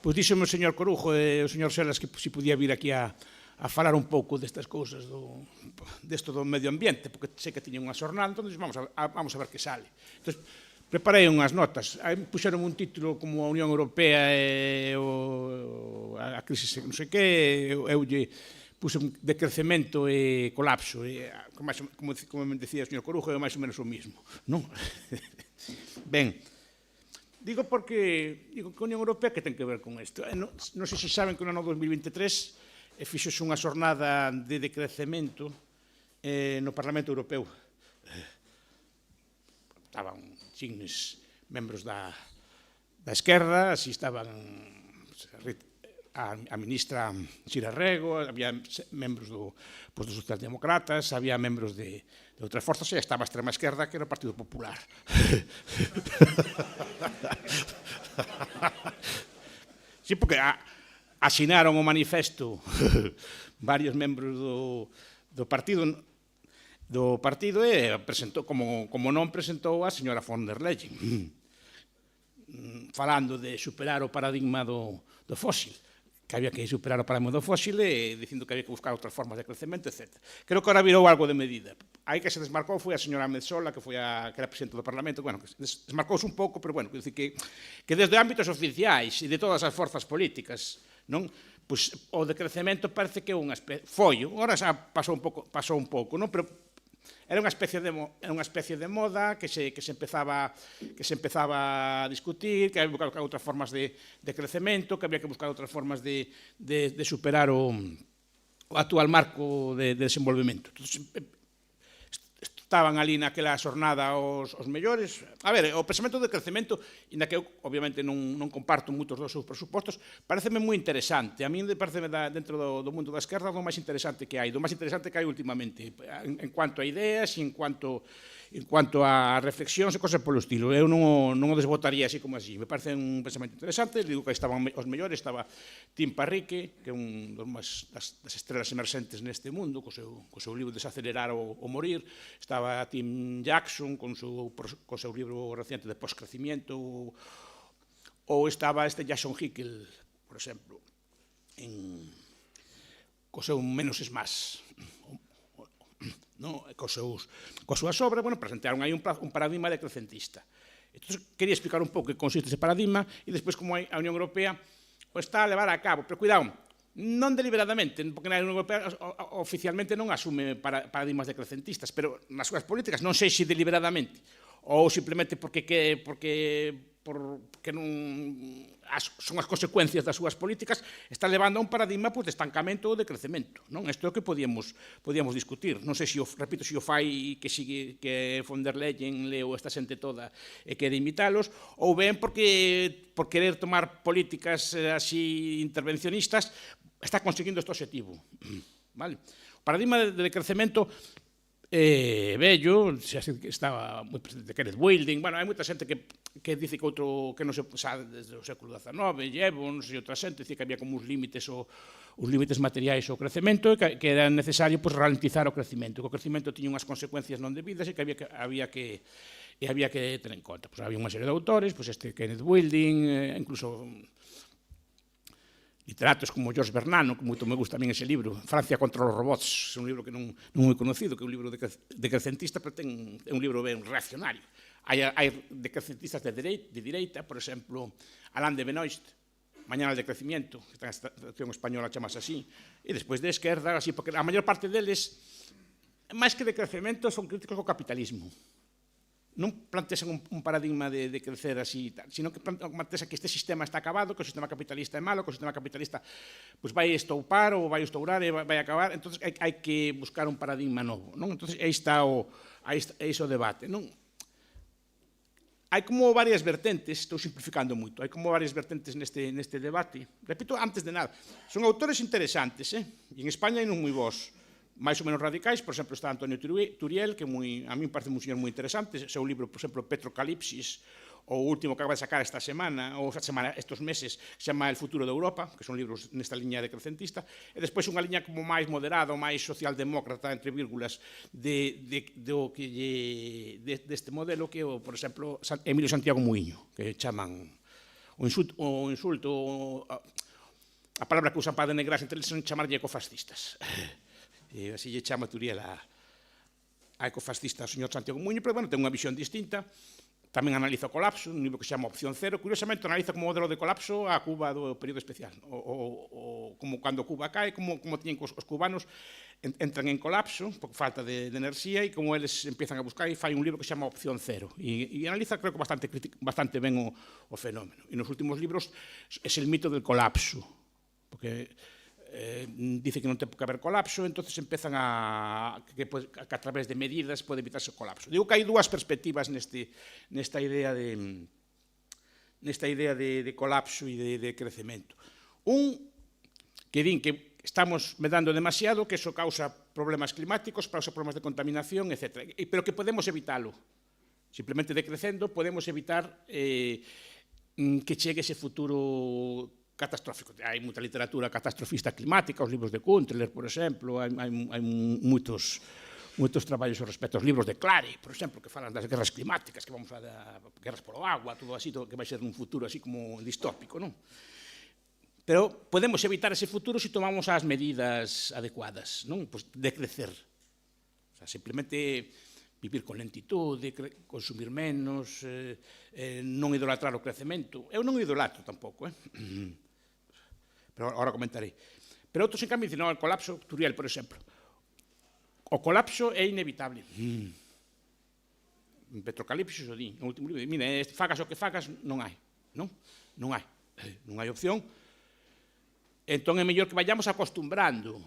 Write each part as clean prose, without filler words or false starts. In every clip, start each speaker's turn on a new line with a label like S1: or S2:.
S1: Pois díxome o señor Corujo e o señor Selas que se podía vir aquí a falar un pouco destas cousas desto do medio ambiente, porque sei que tiñen unha xornada, entón vamos a ver que sale. Entón, preparei unhas notas, puxeron un título como a Unión Europea e a crise non sei que, eu lle puse de crecemento e colapso, como me decía o señor Corujo, é máis ou menos o mismo, non? Ben, digo porque a Unión Europea que ten que ver con isto. Non sei se saben que no ano 2023 fixose unha xornada de decrecemento no Parlamento Europeu. Estaban signes membros da esquerda, así estaban a ministra Sira Rego, había membros dos socialdemócratas, había membros de outras forzas, e estaba a extrema esquerda, que era o Partido Popular. Sí, porque asinaron o manifesto varios membros do partido e presentou, como non presentou a señora von der Leyen, falando de superar o paradigma do fósil, que había que superar o paradigma do fósil e dicindo que había que buscar outras formas de crecemento, etc. Creo que ahora virou algo de medida. Aí que se desmarcou foi a señora Metsola, que era presidente do Parlamento, bueno, que desmarcouse un pouco, pero bueno, que desde ámbitos oficiais e de todas as forzas políticas, non? Pois o decrecemento parece que foi, agora xa pasou un pouco, non? Pero era unha especie de moda que se empezaba a discutir, que había que buscar outras formas de crecemento, que había que buscar outras formas de superar o actual marco de desenvolvemento. Estaban ali naquela xornada os mellores. A ver, o pensamento de crecemento, inda que eu, obviamente, non comparto moitos dos seus presupostos, pareceme moi interesante. A mí pareceme, dentro do mundo da esquerda, do máis interesante que hai, últimamente, en cuanto a ideas e en cuanto a reflexións e cosas polo estilo. Eu non o desbotaría así como así. Me parece un pensamento interesante. Digo que estaban os mellores, estaba Tim Parrique, que é un das estrelas emerxentes neste mundo, co seu libro Desacelerar ou Morir. Estaba Tim Jackson, con seu libro reciente de Postcrecimiento, ou estaba Jason Hickel, por exemplo, co seu Menos es Más, coas súas obras, presentaron aí un paradigma decrecentista. Entón, quería explicar un pouco que consiste ese paradigma e despois como a Unión Europea o está a levar a cabo. Pero cuidado, non deliberadamente, porque a Unión Europea oficialmente non asume paradigmas decrecentistas, pero nas súas políticas, non sei se deliberadamente, ou simplemente porque non son as consecuencias das súas políticas, está levando a un paradigma de estancamento ou de crecemento. Isto é o que podíamos discutir. Non sei se o fai que von der Leyen leo esta xente toda e quere imitalos, ou ben por querer tomar políticas así intervencionistas está conseguindo este objetivo. O paradigma de crecemento vello, estaba moi presente Kenneth Wilding, hai moita xente que dice que non se sabe desde o século XIX, Jevons e outra xente, dice que había como uns límites materiais ao crecemento e que era necesario ralentizar o crecemento, que o crecemento tiña unhas consecuencias non debidas e que había que ter en conta. Había unha serie de autores, Kenneth Wilding, incluso literatos como Georges Bernano, que moito me gusta a min ese libro, Francia contra os robots, é un libro que non moi conocido, que é un libro decrecentista, pero é un libro ben reaccionario. Hai decrecentistas de direita, por exemplo, Alain de Benoist, Mañana del Decrecimiento, que está na traducción española chamase así, e despois de esquerda, así, porque a maior parte deles, máis que de crecemento, son críticos ao capitalismo. Non plantexan un paradigma de crecer así, sino que plantexan que este sistema está acabado, que o sistema capitalista é malo, que o sistema capitalista vai estoupar ou vai estourar e vai acabar, entón hai que buscar un paradigma novo. Entón, aí está o debate. Hai como varias vertentes, estou simplificando moito, hai como varias vertentes neste debate. Repito, antes de nada, son autores interesantes, e en España hai non moi bons, máis ou menos radicais. Por exemplo, está Antonio Turiel, que a mí me parece un señor moi interesante, seu libro, por exemplo, Petrocalipsis, o último que acaba de sacar estos meses, que se chama El futuro de Europa, que son libros nesta liña decrecentista, e despois unha liña como máis moderada, ou máis socialdemócrata, entre vírgulas, deste modelo que, por exemplo, Emilio Santiago Muiño, que chaman a palabra que usan para denegrar entre eles son chamarlle ecofascistas. E así lle chama Turiel a ecofascista ao señor Santiago Muñoz, pero, bueno, ten unha visión distinta. Tamén analiza o colapso, un libro que se chama Opción Cero. Curiosamente, analiza como modelo de colapso a Cuba do período especial. Como cando Cuba cae, como tiñen os cubanos entran en colapso por falta de enerxía e como eles empiezan a buscar e fai un libro que se chama Opción Cero. E analiza, creo que bastante ben o fenómeno. E nos últimos libros é el mito del colapso, porque dice que non ten que haber colapso, entonces empezan que a través de medidas pode evitarse o colapso. Digo que hai dúas perspectivas nesta idea de colapso e de crecemento. Un, que din que estamos medando demasiado, que eso causa problemas climáticos, causa problemas de contaminación, etc. Pero que podemos evitalo. Simplemente decrecendo podemos evitar que chegue ese futuro catastrófico. Hai moita literatura catastrofista climática, os libros de Kuntler, por exemplo, hai moitos traballos ao respecto, os libros de Clary, por exemplo, que falan das guerras climáticas, que vamos a guerras polo agua, todo así, todo que vai ser un futuro así como distópico, non? Pero podemos evitar ese futuro se tomamos as medidas adecuadas, non? Pois decrecer. O sea, simplemente vivir con lentitude, consumir menos, non idolatrar o crecemento. Eu non idolatro tampouco, pero agora comentarei. Pero outros, en cambio, dicen, o colapso, Turiel, por exemplo. O colapso é inevitable. En Petrocalipsis o di, no último libro, mira, fagas o que fagas, non hai. Non hai opción. Entón é mellor que vayamos acostumbrando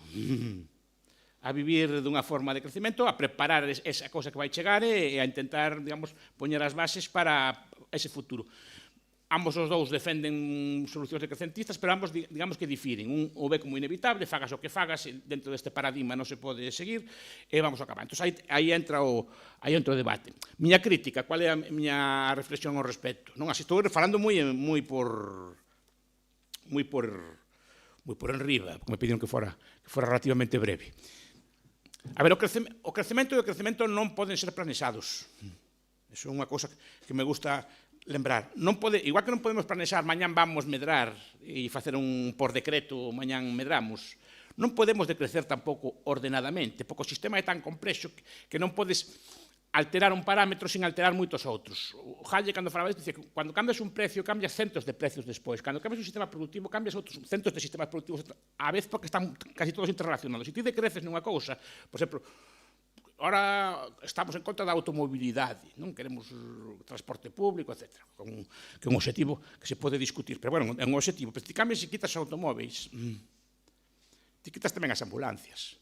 S1: a vivir dunha forma de crecemento, a preparar esa cosa que vai chegar e a intentar, digamos, poñer as bases para ese futuro. Ambos os dous defenden solucións decrecentistas, pero ambos, digamos, que difiren. Un o ve como inevitable, fagas o que fagas, dentro deste paradigma non se pode seguir, e vamos a acabar. Entón, aí entra o debate. Miña crítica, cual é a miña reflexión ao respecto? Non, así estou falando moi por enriba, porque me pidieron que fora relativamente breve. A ver, o crecemento e o crecemento non poden ser planexados. Eso é unha cousa que me gusta lembrar. Igual que non podemos planexar mañán vamos medrar e facer un por decreto mañán medramos, non podemos decrecer tampouco ordenadamente, porque o sistema é tan complexo que non podes alterar un parámetro sin alterar moitos outros. O Hayek, cando falaba isto, dice que cando cambias un precio, cambias centos de precios despois. Cando cambias un sistema productivo, cambias outros centos de sistemas productivos a vez porque están casi todos interrelacionados. Se ti decreces nunha cousa, por exemplo, ahora estamos en contra da automobilidade, non queremos transporte público, etc. Que é un objetivo que se pode discutir, pero, bueno, é un objetivo. Pero se ti cambias e quitas os automóveis, ti quitas tamén as ambulancias.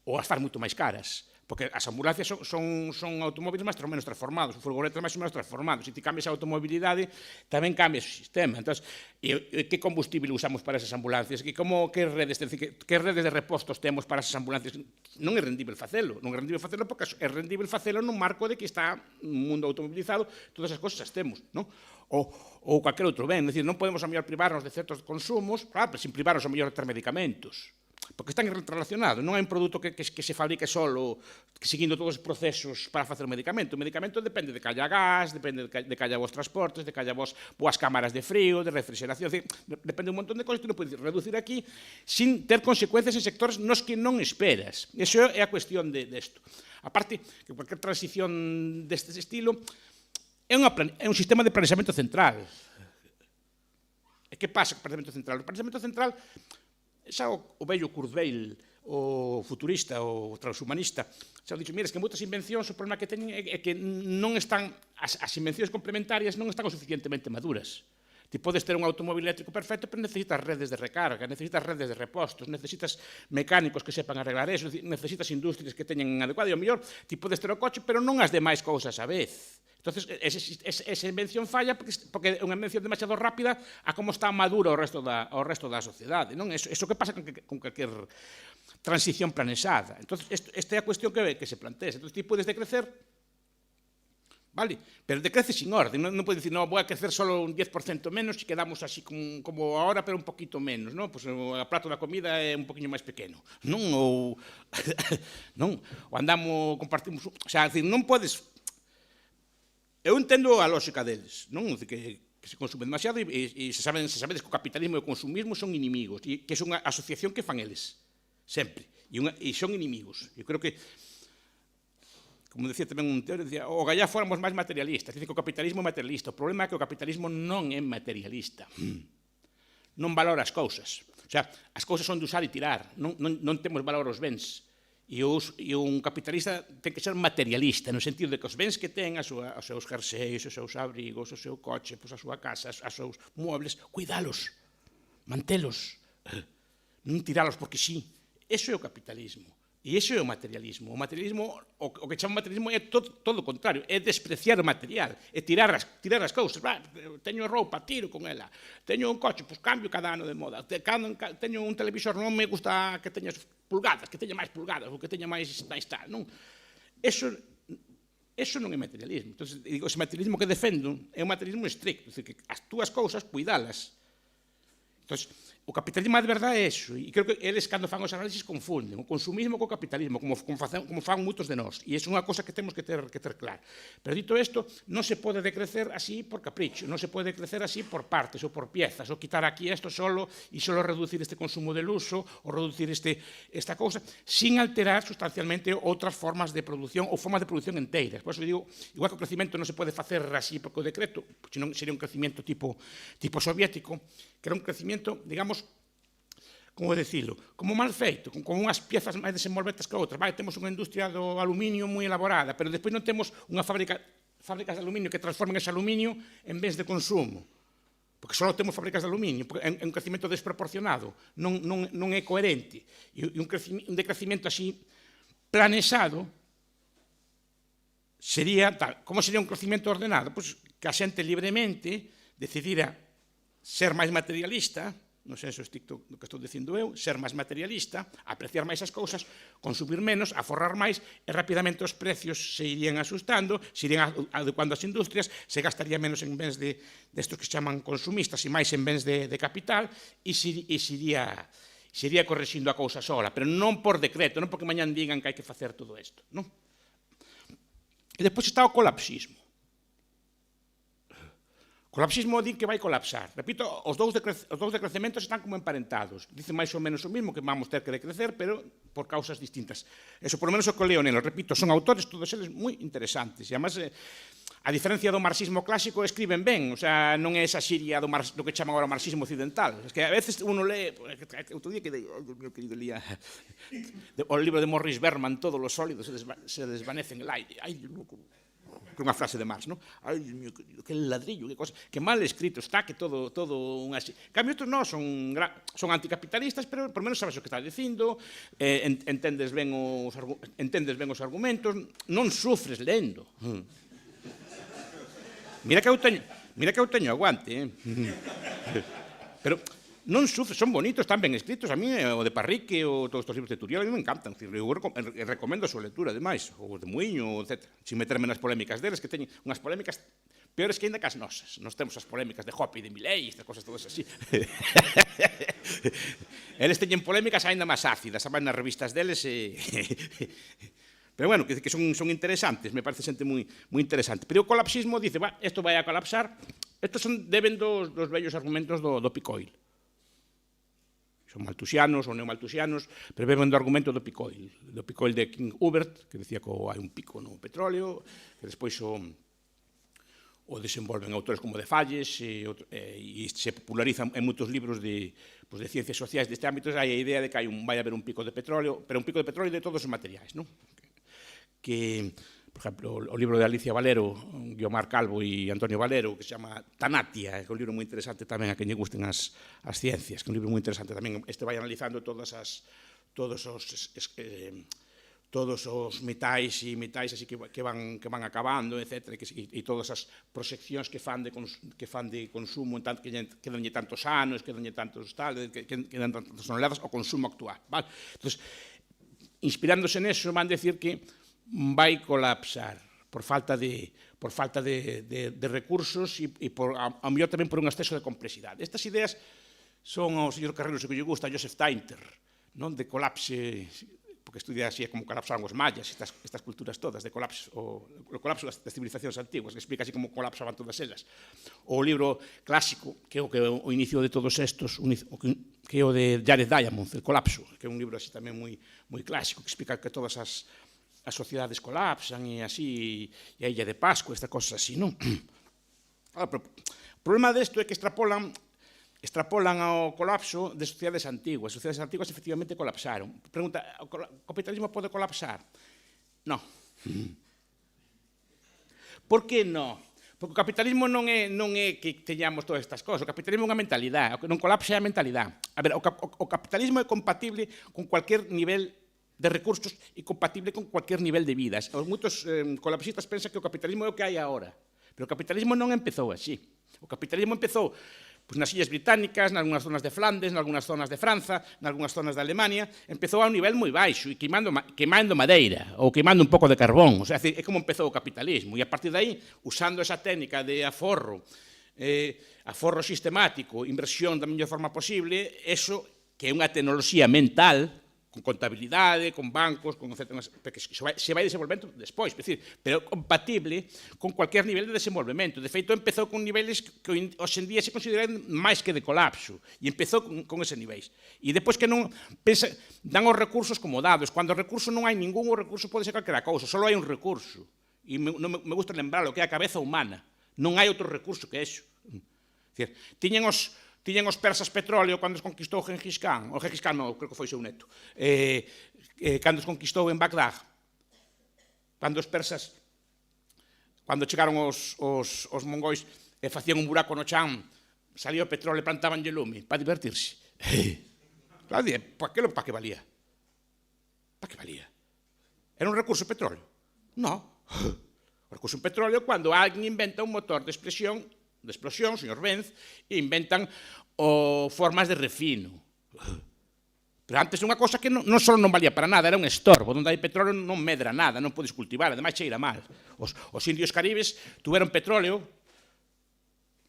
S1: Ou as faz moito máis caras. Porque as ambulancias son automóviles máis ou menos transformados, os furgonetas máis ou menos transformados. Se ti cambias a automobilidade, tamén cambias o sistema. Entón, que combustible usamos para esas ambulancias? Que redes de repostos temos para esas ambulancias? Non é rendible facelo. Non é rendible facelo porque é rendible facelo nun marco de que está un mundo automobilizado, todas as cousas as temos, non? Ou calquer outro ben. É dicir, non podemos a mellor privarnos de certos consumos, claro, sin privarnos a mellor de ter medicamentos. Porque están relacionados, non hai un produto que se fabrique solo seguindo todos os procesos para facer o medicamento. O medicamento depende de que haya gas, depende de que haya vos transportes, de que haya vos boas cámaras de frío, de refrigeración, depende un montón de cousas que non podes reducir aquí sin ter consecuencias en sectores nos que non esperas. Iso é a cuestión desto. A parte que cualquier transición deste estilo é un sistema de planexamento central. E que pasa co planexamento central? O planexamento central xa o vello Kurzweil, o futurista, o transhumanista, xa dixo, mira, es que moitas invencións o problema que teñen é que non están, as invencións complementarias non están o suficientemente maduras. Ti podes ter un automóvil eléctrico perfecto, pero necesitas redes de recarga, necesitas redes de repostos, necesitas mecánicos que sepan arreglar eso, necesitas industrias que teñen adecuado, e ao mellor ti podes ter o coche, pero non as demais cousas a vez. Entonces, esa invención falla porque é unha invención demasiado rápida a como está madura o resto da sociedade. Non? Eso que pasa con calquer transición planexada. Entonces, esta é a cuestión que se plantea. Entonces, ti podes decrecer, vale? Pero decrece sin orden. Non podes dicir, no, vou a crecer solo un 10% menos e quedamos así como ahora, pero un poquito menos. Non? Pues, o prato da comida é un poquinho máis pequeno. Non? Ou andamos, compartimos... O sea, non podes... Eu entendo a lógica deles, non? Que que se consume demasiado e se sabedes que o capitalismo e o consumismo son inimigos, e que é unha asociación que fan eles, sempre, e son inimigos. Eu creo que, como decía tamén un teórico, decía, o gallá fóramos máis materialistas, dice que o capitalismo é materialista, o problema é que o capitalismo non é materialista, non valora as cousas, o sea, as cousas son de usar e tirar, non temos valor aos bens, e un capitalista ten que ser materialista, no sentido de que os bens que ten, os seus jerseis, os seus abrigos, o seu coche, a súa casa, os seus muebles, cuidalos, mantelos, non tiralos porque sí. Eso é o capitalismo. E iso é o materialismo. O materialismo, o que chama materialismo é todo o contrario, é despreciar o material, é tirar as cousas. Teño roupa, tiro con ela. Teño un coche, pois cambio cada ano de moda. Teño un televisor, non me gusta que teña pulgadas, que teña máis pulgadas, ou que teña máis tal. Non. Eso non é materialismo. Entón, digo, ese materialismo que defendo é un materialismo estricto, é dicir, que as túas cousas, cuidalas. Entón, o capitalismo de verdade é iso, e creo que eles, cando fan os análisis, confunden o consumismo co capitalismo, como fan moitos de nós, e é unha cosa que temos que ter clara. Pero dito isto, non se pode decrecer así por capricho, non se pode decrecer así por partes ou por piezas, ou quitar aquí isto solo e solo reducir este consumo del uso, ou reducir esta cousa, sin alterar sustancialmente outras formas de produción ou formas de produción enteiras. Por eso digo, igual que o crecimento non se pode facer así porque o decreto, senón sería un crecimento tipo soviético, que era un crecimento, digamos, como decirlo, como mal feito, con unhas piezas máis desenvolvetas que outras. Temos unha industria do aluminio moi elaborada, pero despois non temos unha fábricas de aluminio que transformen ese aluminio en bens de consumo. Porque só temos fábricas de aluminio, é un crecimento desproporcionado, non é coherente. E un decrecimento así planesado sería tal. Como sería un crecimento ordenado? Pois que a xente libremente decidira ser máis materialista, no senso estricto do que estou dicindo eu, ser máis materialista, apreciar máis as cousas, consumir menos, aforrar máis, e rapidamente os precios se irían asustando, se irían adecuando as industrias, se gastaría menos en bens destos que se chaman consumistas e máis en bens de capital, e se iría correxindo a cousa sola, pero non por decreto, non porque mañán digan que hai que facer todo isto. Non? E depois está o colapsismo. O colapsismo di que vai colapsar. Repito, os dous decrecementos están como emparentados. Dicen máis ou menos o mismo, que vamos ter que decrecer, pero por causas distintas. Eso, por lo menos, o que leo nelo. Repito, son autores, todos eles, moi interesantes. E, además, a diferencia do marxismo clásico, escriben ben. O sea, non é esa xiria do que chaman agora marxismo occidental. Es que a veces uno lee... Outro día que meu querido lía o libro de Morris Berman, todos os sólidos se desvanecen en el aire. Ai, que unha frase de Marx, non? Ai, Dios mío, que ladrillo, que cosa, que mal escrito está, que todo un así. Cambio, outros non, son anticapitalistas, pero por menos sabes o que está dicindo, entendes ben os argumentos, non sufres lendo. Mira que eu teño aguante, pero non sufre, son bonitos, están ben escritos. A mí, o de Parrique, ou todos estes libros de Turiel, a mí me encantan. Eu recomendo a súa lectura, ademais, o de Muiño, etc. Sin meterme nas polémicas deles, que teñen unhas polémicas peores que ainda que as nosas. Nos temos as polémicas de Hoppe e de Milei, estas cosas todas así. Eles teñen polémicas ainda máis ácidas, a máis nas revistas deles. Pero bueno, que son interesantes, me parece xente moi interesante. Pero o colapsismo dice, isto vai a colapsar. Estos deben dos vellos argumentos do Picoil. Son maltusianos ou neomaltusianos, pero beben do argumento do Picoil de King Hubert, que decía que hai un pico no petróleo, que despois o desenvolven autores como de Falles, e se popularizan en moitos libros de ciencias sociais deste ámbito. Hai a idea de que vai haber un pico de petróleo, pero un pico de petróleo de todos os materiais, non? Que, por exemplo, o libro de Alicia Valero, Guiomar Calvo e Antonio Valero, que se chama Tanatia, que é un libro moi interesante tamén a quen lle gusten as ciencias, que é un libro moi interesante tamén. Este vai analizando todos os metais e metais así que van acabando, etc. E todas as proxeccións que fan de consumo, que quedanlle tantos anos, quedanlle tantos tal, quedan tantas toneladas, o consumo actual. Entón, inspirándose neso, van decir que vai colapsar por falta de recursos e ao mellor tamén por un exceso de complexidade. Estas ideas son ao señor Carreiro, se que lle gusta, a Joseph Tainter, non? De colapse porque estudia así como colapsaron os mayas, estas culturas todas de colapso, o colapso das civilizacións antiguas, que explica así como colapsaban todas elas. O libro clásico, que é o inicio de todos estos, que é o de Jared Diamond, El colapso, que é un libro así tamén moi clásico, que explica que todas as sociedades colapsan e así, e a Illa de Pascua, estas cosas así, non? O problema desto é que extrapolan ao colapso de sociedades antiguas. As sociedades antiguas efectivamente colapsaron. Pregunta, o capitalismo pode colapsar? Non. Por que non? Porque o capitalismo non é que teñamos todas estas cosas. O capitalismo é unha mentalidade. O que non colapsa é a mentalidade. A ver, o capitalismo é compatible con cualquier nivel de recursos e compatible con cualquier nivel de vidas. Moitos colapsistas pensan que o capitalismo é o que hai agora. Pero o capitalismo non empezou así. O capitalismo empezou nas Illas Británicas, nalgúnas zonas de Flandes, nalgúnas zonas de Franza, nalgúnas zonas de Alemania, empezou a un nivel moi baixo e queimando madeira ou queimando un pouco de carbón. O sea, é como empezou o capitalismo. E a partir de aí, usando esa técnica de aforro sistemático, inversión da mellor forma posible, eso que é unha tecnoloxía mental, con contabilidade, con bancos, con etcétera, porque se vai desenvolvendo despois, pero compatible con cualquier nivel de desenvolvemento. De feito, empezou con niveles que hoxe en día se consideran máis que de colapso, e empezou con ese niveis. E depois que non dan os recursos como dados. Cando o recurso non hai ningún, o recurso pode ser calquera cousa, só hai un recurso. E me gusta lembrarlo, que é a cabeza humana. Non hai outro recurso que eso. Tiñen os persas petróleo cando os conquistou Gengis Khan, o Gengis Khan non, creo que foi seu neto, cando os conquistou en Bagdad, cando os persas, cando chegaron os mongóis e facían un buraco no chan, salía o petróleo e plantaban lume para divertirse. Claro, para que valía? Para que valía? Era un recurso petróleo? Non. O recurso petróleo quando alguén inventa un motor de explosión, señor Benz, e inventan formas de refino. Pero antes unha cosa que non só non valía para nada, era un estorbo. Onde hai petróleo non medra nada, non podes cultivar, ademais cheira mal. Os indios caribes tuveron petróleo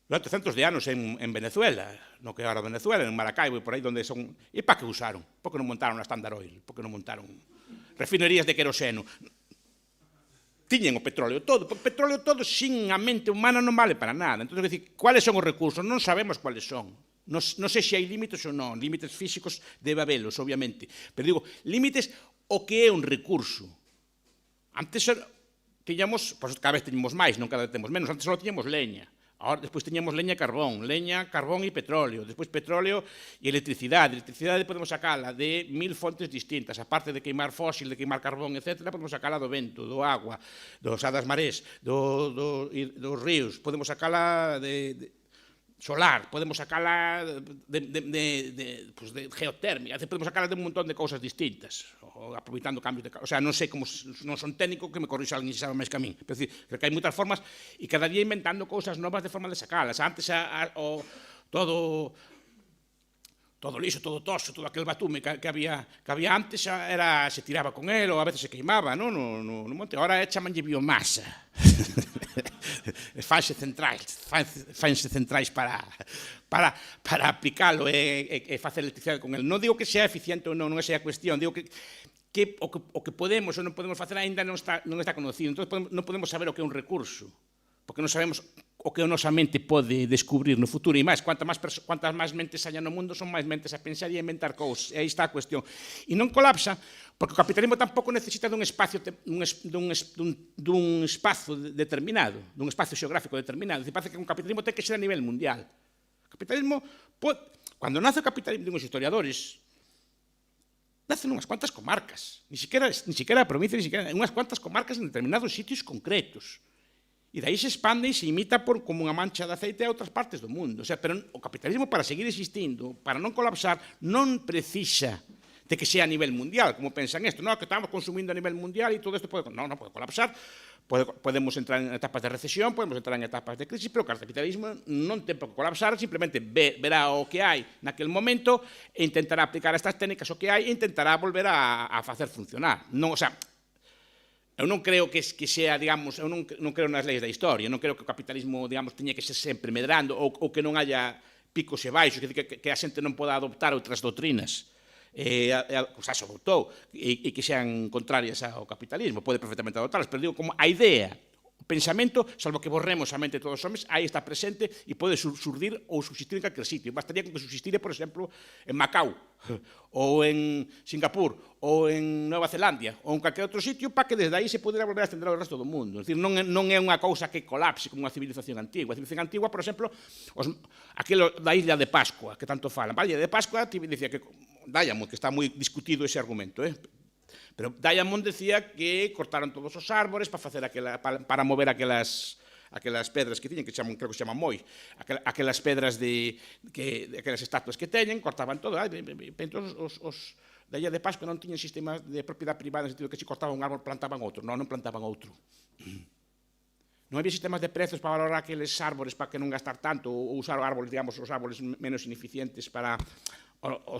S1: durante centos de anos en Venezuela, no que era Venezuela, en Maracaibo e por aí donde son... E para que usaron? Por que non montaron a Standard Oil? Por que non montaron refinerías de queroseno? Tiñen o petróleo todo, porque o petróleo todo sin a mente humana non vale para nada. Entón, cuáles son os recursos? Non sabemos cuáles son. Non sei se hai límites ou non, límites físicos debe habelos, obviamente. Pero digo, límites o que é un recurso. Antes tiñamos, pois cada vez teñemos máis, non cada vez temos menos, antes só tiñamos leña. Ahora, despois teñamos leña e carbón e petróleo. Despois petróleo e electricidade. Electricidade podemos sacala de 1000 fontes distintas. A parte de queimar fósil, de queimar carbón, etc., podemos sacala do vento, do agua, das marés, dos ríos. Podemos sacala de solar, podemos sacala de geotérmica, podemos sacala de un montón de cousas distintas, aproveitando cambios de... O sea, non sei como, non son técnico, que me corrixa alguén se sabe máis que a min. Pero que hai moitas formas, e cada día inventando cousas novas de forma de sacalas. Antes, todo lixo, todo toxo, todo aquel batume que había antes, se tiraba con él, ou a veces se queimaba, no monte. Ahora chamanlle biomasa. Fanse centrais para aplicalo e facer electricidade con él. Non digo que sea eficiente ou non é esa a cuestión, digo que o que podemos ou non podemos facer aínda non está conocido. Entón non podemos saber o que é un recurso, porque non sabemos o que a nosa mente pode descubrir no futuro. E máis, cuantas máis mentes haña no mundo, son máis mentes a pensar e a inventar cousas. E aí está a cuestión. E non colapsa, porque o capitalismo tampouco necesita dun espacio determinado, dun espacio xeográfico determinado. Parece que un capitalismo ten que ser a nivel mundial. O capitalismo, cando nace o capitalismo, dun os historiadores, nacen unhas cuantas comarcas, ni siquiera a provincia, ni siquiera unhas cuantas comarcas en determinados sitios concretos. E daí se expande e se imita como unha mancha de aceite a outras partes do mundo. O sea, pero o capitalismo, para seguir existindo, para non colapsar, non precisa de que sea a nivel mundial, como pensan isto, que estamos consumindo a nivel mundial e todo isto pode colapsar. Podemos entrar en etapas de recesión, podemos entrar en etapas de crisis, pero o capitalismo non ten por que colapsar, simplemente verá o que hai naquele momento e intentará aplicar estas técnicas o que hai e intentará volver a facer funcionar. Non, o sea, eu non creo que sea, digamos, eu non creo nas leis da historia, non creo que o capitalismo, digamos, teña que ser sempre medrando ou que non haya picos e baixos, que a xente non poda adoptar outras doutrinas. xa se votou, e que sean contrarias ao capitalismo, pode perfectamente adotarlas, pero digo, como a idea, o pensamento, salvo que borremos a mente de todos os homens, aí está presente e pode surdir ou subsistir en calquer sitio. Bastaría con que subsistire, por exemplo, en Macao, ou en Singapur, ou en Nueva Zelandia, ou en calquer outro sitio, para que desde aí se pudera volver a estender ao resto do mundo. É dicir, non é unha cousa que colapse como unha civilización antigua. A civilización antigua, por exemplo, aquilo da Isla de Pascua, que tanto falan. A Isla de Pascua, dicía que Diamond, que está moi discutido ese argumento, pero Diamond decía que cortaron todos os árbores para mover aquelas pedras que tiñen, que creo que se chaman moi, aquelas pedras aquelas estatuas que teñen, cortaban todo. Entón, os da Illa de Pascua non tiñen sistemas de propiedade privada, no sentido que se cortaban un árbol, plantaban outro. Non plantaban outro. Non había sistemas de prezos para valorar aqueles árbores para que non gastar tanto, ou usar árboles, digamos, os árboles menos ineficientes para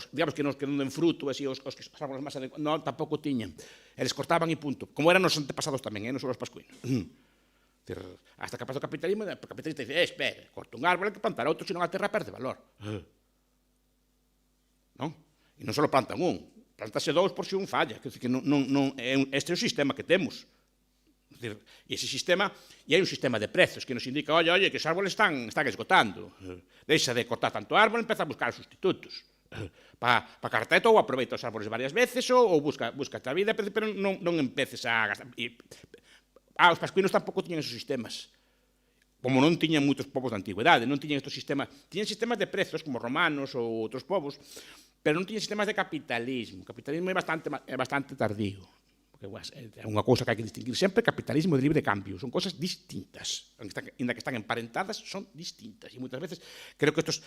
S1: digamos que non den fruto, así, os árboles máis adecuados. Non, tampouco tiñan. Eles cortaban e punto. Como eran os antepasados tamén, non só os pascuinos. Hasta que pasou o capitalismo, o capitalista dice, espera, corta un árbol, hai que plantar outro, senón a terra perde valor. Non? E non só plantan un, plantase dous por se un falla. Este é o sistema que temos. E ese sistema, e hai un sistema de prezos que nos indica, oye, que os árboles están esgotando. Deixa de cortar tanto árbol, empeza a buscar sustitutos. Para cartar ou aproveita os árboles varias veces ou busca a vida, pero non empeces a gastar. Os pascuinos tampouco tiñan esos sistemas. Como non tiñan moitos povos da antigüedade, non tiñan estos sistemas. Tiñan sistemas de prezos, como romanos ou outros povos, pero non tiñan sistemas de capitalismo. O capitalismo é bastante tardío. É unha cousa que hai que distinguir sempre, capitalismo de libre cambio. Son cousas distintas. Ainda que están emparentadas, son distintas. E moitas veces creo que estos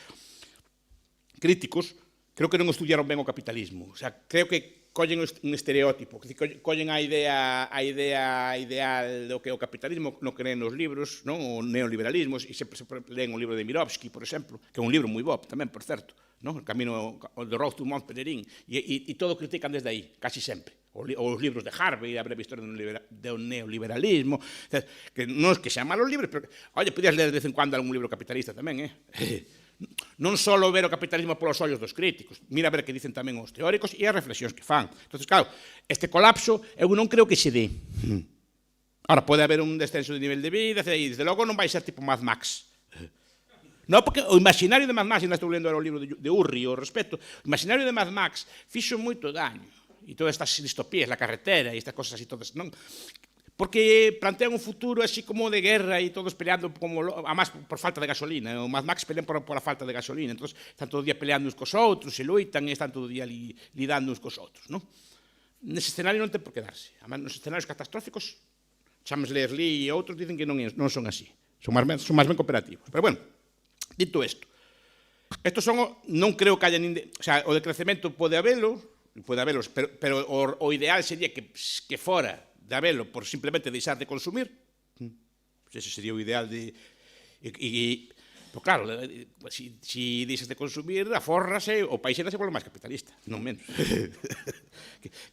S1: críticos creo que non estudiaron ben o capitalismo. O sea, creo que collen un estereótipo, collen a idea ideal do que é o capitalismo, no que leen nos libros, non? O neoliberalismo, e sempre leen o libro de Mirovsky, por exemplo, que é un libro moi bo tamén, por certo, non? El camino, The Road to Mont Pelerin, e todo critican desde aí, casi sempre. Os libros de Harvey, a breve historia do neoliberalismo, que non é que sean malos libros, pero, oye, podías ler de vez en cuando algún libro capitalista tamén, non só ver o capitalismo polos ollos dos críticos, mira a ver que dicen tamén os teóricos e as reflexións que fan. Entón, claro, este colapso eu non creo que se dé. Ahora, pode haber un descenso de nivel de vida, e desde logo non vai ser tipo Mad Max. Non, porque o imaginario de Mad Max, ainda estou lendo o libro de Urri ao respecto, o imaginario de Mad Max fixo moito daño. E todas estas distopías, la carretera e estas cosas así todas, non? Porque plantean un futuro así como de guerra e todos peleando, además por falta de gasolina. O Mad Max pelean por a falta de gasolina. Entón, están todo o día peleando uns cos outros, se loitan e están todo o día lidando uns cos outros, non? Nese escenario non ten por que darse. Además, nos escenarios catastróficos, James Lerley e outros dicen que non son así. Son máis ben cooperativos. Pero, bueno, dito isto, estos son, non creo que haya o sea, o decrecemento pode habelos, pero o ideal sería que fora de habelo por simplemente deixar de consumir. Ese sería o ideal de... Pues claro, si deixas de consumir, aforrase, o país se volve máis capitalista, non menos.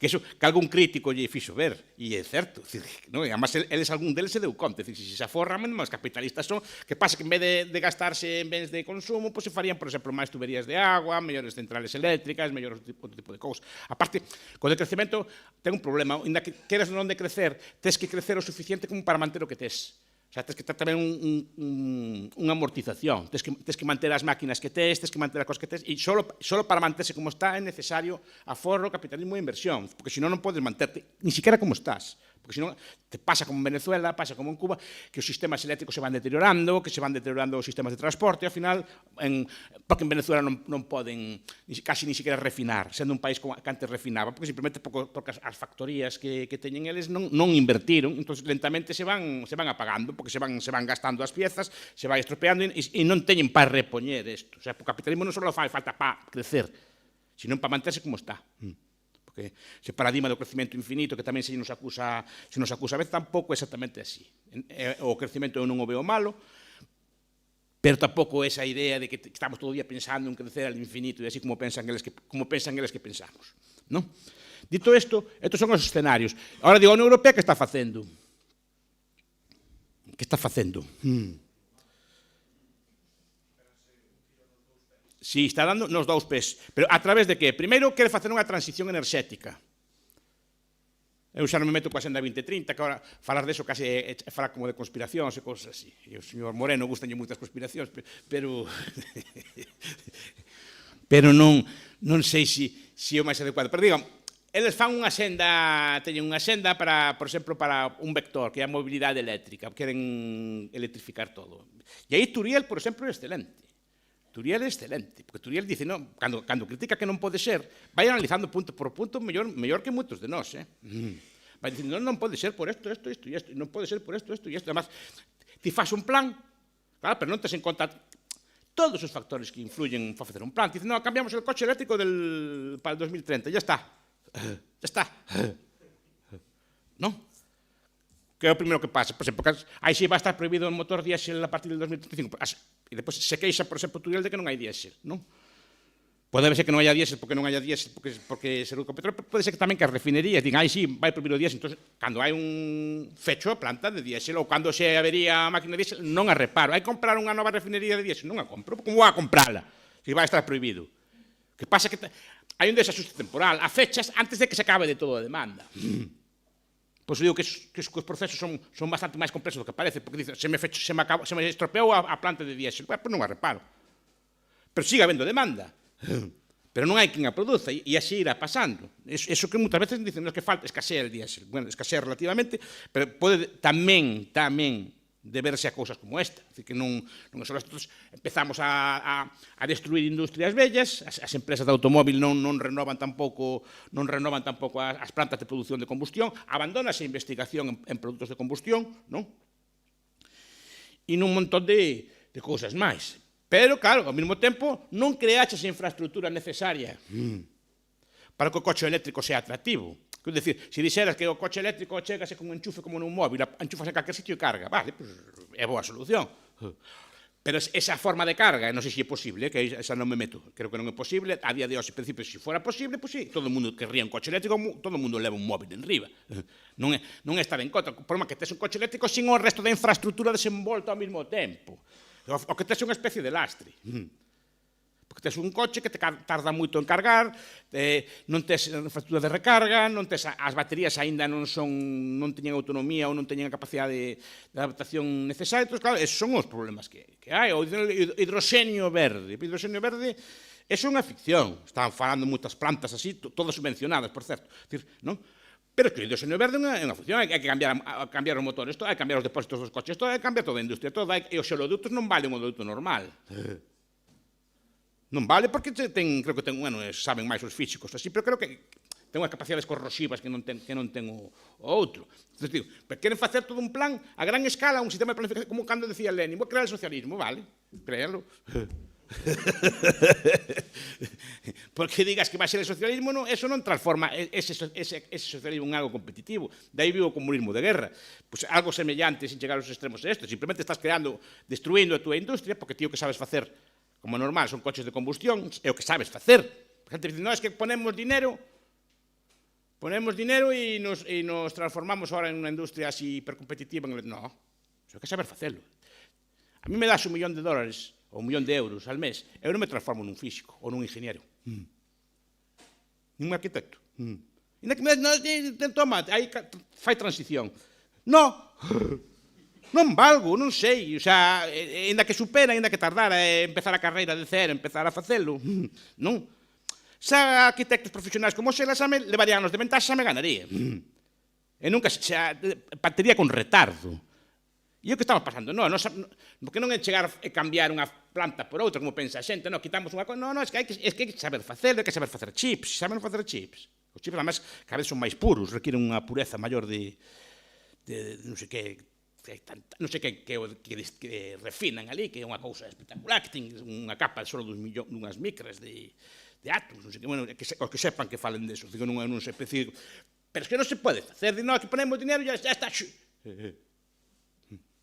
S1: Que algún crítico lle fixo ver, e é certo. E además, algún deles se deu conta. Se se aforran, máis capitalistas son, que pasa que en vez de gastarse en bens de consumo, se farían, por exemplo, máis tuberías de agua, mellores centrales eléctricas, mellores outro tipo de cousas. A parte, co decrecemento, ten un problema. Ainda que queras non de crecer, tes que crecer o suficiente como para manter o que tes. O sea, tens que ter tamén unha amortización, tens que manter as máquinas que tes que manter as cosas que tes, e solo para manterse como está é necesario aforro, capitalismo e inversión, porque senón non podes manterte, ni siquiera como estás, porque senón te pasa como en Venezuela, pasa como en Cuba, que os sistemas eléctricos se van deteriorando, que se van deteriorando os sistemas de transporte, e ao final, porque en Venezuela non poden casi ni siquiera refinar, sendo un país que antes refinaba, porque simplemente porque as factorías que teñen eles non invertiron, entón lentamente se van apagando, porque se van gastando as piezas, se vai estropeando e non teñen para repoñer isto. O sea, o capitalismo non só fai falta para crecer, sino para manterse como está. Porque ese paradigma do crecemento infinito que tamén se nos acusa a veces, tampouco é exactamente así. O crecemento eu non o veo malo, pero tampouco esa idea de que estamos todo o día pensando en crecer al infinito e así como pensan eles que pensamos. Non? Dito isto, estos son os escenarios. Agora digo, a Unión Europea que está facendo? Que está facendo? Si, está dando nos dous pés. Pero a través de que? Primeiro, quere facer unha transición enerxética. Eu xa non me meto coa Xenda 2030, que agora falar deso case é falar como de conspiracións e cousas así. E o señor Moreno gustanlle moitas conspiracións, pero pero non sei se é o máis adecuado. Pero digamos, eles fan unha senda, teñen unha senda para, por exemplo, para un vector, que é a mobilidade eléctrica, queren electrificar todo. E aí Turiel, por exemplo, é excelente. Turiel é excelente, porque Turiel dice, no, cando critica que non pode ser, vai analizando punto por punto mellor que moitos de nós, vai dicindo, non pode ser por isto, non pode ser por isto e isto. Además, ti faz un plan, claro, pero non tes en conta todos os factores que influyen para facer un plan. Ti dice, no, cambiamos el coche eléctrico para el 2030, ya está. Non? Que é o primeiro que pasa. Por exemplo, aí sí vai estar prohibido o motor diésel a partir del 2035. E depois se queixa, por exemplo, Turiel de que non hai diésel, non? Pode ser que non haya diésel porque non haya diésel porque se reduzca o petróleo, pode ser que tamén que as refinerías digan, aí sí, vai prohibir o diésel, entón, cando hai un fecho a planta de diésel ou cando se avería a máquina de diésel, non a reparo. Hai que comprar unha nova refinería de diésel, non a compro, como vou a comprala, se vai estar prohibido. Que pasa que hai un desaxuste temporal, a fechas antes de que se acabe de todo a demanda. Pois digo que os procesos son bastante máis complexos do que parece, porque dice, se me estropeou a planta de diésel, pois non a reparo. Pero sigue habendo demanda. Pero non hai quen a produza, e así irá pasando. Eso que muitas veces dicen, non é que falta, escasea el diésel. Bueno, escasea relativamente, pero pode tamén deberse a cousas como esta. Así que non só nosotros empezamos a destruir industrias vellas, as empresas de automóvil non renovan tampouco as plantas de produción de combustión, abandonase a investigación en produtos de combustión, non? E nun montón de cousas máis. Pero, claro, ao mesmo tempo, non creaches a infraestructura necesaria para que o coche eléctrico sea atractivo. Quer dicir, se dixeras que o coche eléctrico chegase con un enchufe como nun móvil, enchufas en calquer sitio e carga, vale, pues, é boa solución. Pero esa forma de carga, non sei se é posible, que esa non me meto, creo que non é posible, a día de hoxe, en principio, se fora posible, pues sí, todo o mundo querría un coche eléctrico, todo o mundo leva un móvil en riba. Non é estar en contra, o problema é que tes un coche eléctrico sin o resto da infraestructura desenvolta ao mesmo tempo. O que tes é unha especie de lastre. Porque tes un coche que te tarda moito en cargar, non tes infraestructura de recarga, non tes as baterías aínda non teñen autonomía ou non teñen a capacidade de adaptación necesaria. Entón, claro, esos son os problemas que hai. O hidroxenio verde. O hidroxenio verde é unha ficción. Están falando moitas plantas así, todas subvencionadas, por certo. Non? Pero que o hidroxenio verde é unha función, hai que cambiar os motores, hai que cambiar os depósitos dos coches, hai que cambiar toda a industria, e os oleoductos non valen un oleoducto normal. Non vale porque creo que saben máis os físicos, así, pero creo que ten unhas capacidades corrosivas que non ten o outro. Entón, pero queren facer todo un plan a gran escala, un sistema de planificación, como cando decía Lenin, vou crear el socialismo, vale, créalo. Porque digas que vai ser el socialismo, eso non transforma ese socialismo en algo competitivo. De aí vivo o comunismo de guerra. Pois algo semellante sin chegar aos extremos de esto. Simplemente estás destruindo a tua industria, porque ti o que sabes facer como normal son coches de combustión, é o que sabes facer. A xente dice, non, é que ponemos dinero e nos transformamos ahora en unha industria así hipercompetitiva. Non, é que saber facelo. A mí me das $1 millón ou $1 millón al mes, eu non me transformo nun físico ou nun ingeniero. Nun arquitecto. Ainda que me toma, aí fai transición. Non valgo, non sei, ainda que supera, ainda que tardara empezar a carreira de cero, empezar a facelo, non? Se arquitectos profesionais como Xela levarían anos de ventaxa, me ganaría. E nunca, partiría con retardo. E o que estamos pasando? Porque non é chegar e cambiar unha planta por outra, como pensa a xente, quitamos unha cosa, é que hai que saber facelo, hai que saber facer chips, saben facer chips. Os chips, además, cada vez son máis puros, requieren unha pureza maior de non sei que refinan ali, que é unha cousa espectacular, que ten unha capa só dunhas micras de átomos, non sei que, bueno, os que sepan que falen deso, digo, non sei específico, pero es que non se pode facer, que ponemos dinero e ya está,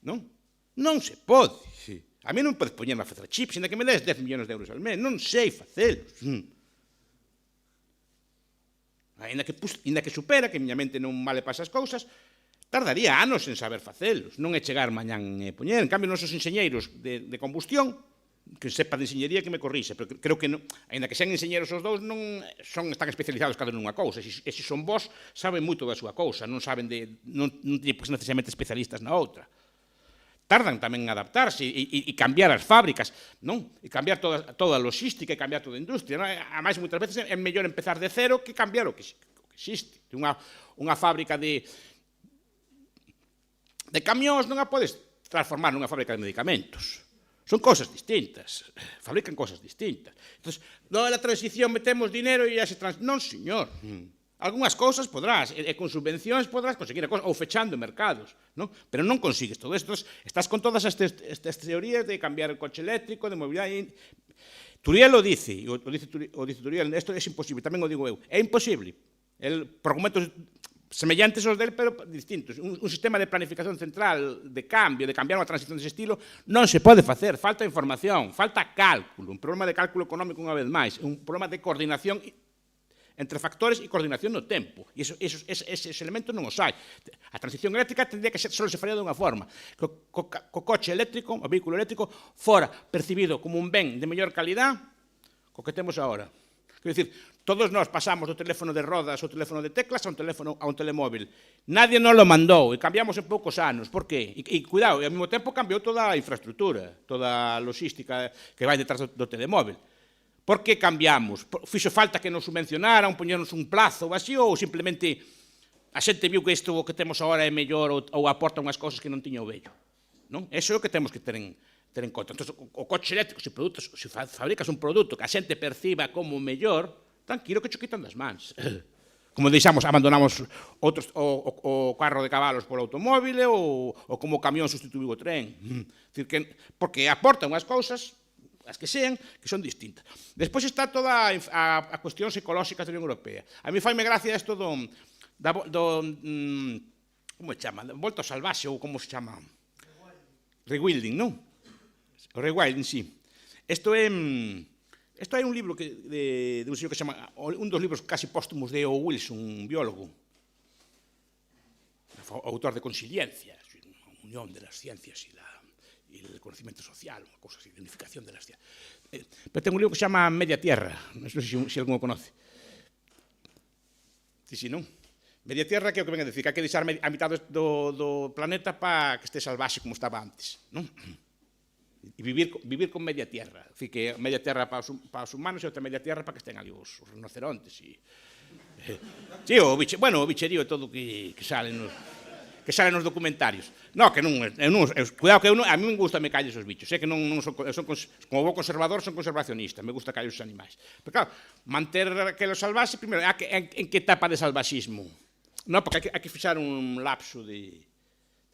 S1: non se pode, a mí non podes poñerme a facer chips, ainda que me des 10 millones de euros al mes, non sei facelos, ainda que supera, que miña mente non vale para esas cousas, tardaría anos en saber facelos, non é chegar mañán e poñer. En cambio, nosos enxeñeiros de combustión que sepa de enxeñería que me corrixe, pero creo que, aínda que sean enxeñeros os dous, non están especializados cada nunha cousa, e se son vós, saben moito da súa cousa, non saben non tienen necesariamente especialistas na outra. Tardan tamén en adaptarse e cambiar as fábricas, non? E cambiar toda a logística e cambiar toda a industria, non? A máis, moitas veces é mellor empezar de cero que cambiar o que existe. Unha fábrica de camións non a podes transformar nunha fábrica de medicamentos. Son cosas distintas, fabrican cosas distintas. Entón, na transición metemos dinero e ya se non, señor. Algúnas cousas podrás, e con subvencións podrás conseguir a cosa, ou fechando mercados, non? Pero non consigues todo isto. Estás con todas estas teorías de cambiar o coche eléctrico, de mobilidade. Turiel o dice Turiel, isto é imposible, tamén o digo eu, é imposible. Por argumentos semellantes aos del, pero distintos. Un sistema de planificación central, de cambiar unha transición dese estilo, non se pode facer. Falta información, falta cálculo, un problema de cálculo económico unha vez máis, un problema de coordinación entre factores e coordinación no tempo. E eses elementos non os hai. A transición eléctrica tendría que ser, só se faría dunha forma. Co coche eléctrico, o vehículo eléctrico, fora percibido como un ben de mellor calidad co que temos agora. Quero dicir, todos nós pasamos do teléfono de rodas ao teléfono de teclas a un telemóvil. Nadie nos lo mandou e cambiamos en poucos anos. Por qué? E cuidado, e ao mesmo tempo cambiou toda a infraestructura, toda a logística que vai detrás do telemóvil. Por que cambiamos? Fixo falta que nos subvencionaran, poñernos un plazo ou así, ou simplemente a xente viu que isto que temos agora é mellor ou aporta unhas cousas que non tiña o vello? Non? Eso é o que temos que ter en conta. Entón, o coche eléctrico, se fabricas un produto que a xente perciba como mellor, tranquilo que cho quitan das mans. Como abandonamos o carro de cabalos polo automóvil ou como o camión sustituiu o tren. Porque aporta unhas cousas, as que sean, que son distintas. Despois está toda a cuestión psicolóxica da Unión Europea. A mí faime gracia isto como se chama? Volta ao salvaxe, ou como se chama? Rewilding, non? O rewilding, sí. Isto é un libro de un señor que se chama, un dos libros casi póstumos de O. Wilson, un biólogo, autor de Consiliencia, a unión de las ciencias y el conocimiento social, unha cousa así, de unificación de las ciencias. Pero ten un libro que se chama Media Tierra, non sei se algún o conoce. Si, non? Media Tierra, que é o que ven a decir, que hai que deixar a mitad do planeta para que este salvaxe como estaba antes, non? E vivir con media tierra. Así que media tierra para os humanos e outra media tierra para que estén ali os rinocerontes. Sí, o bicherío e todo que sale nos documentarios. No, que non, cuidado que a mí me gusta me calles os bichos, que non son como bo conservador, son conservacionista, me gusta calles os animais. Pero claro, manter aquelo salvaxe, primeiro, en que etapa de salvaxismo? No, porque hai que fixar un lapso de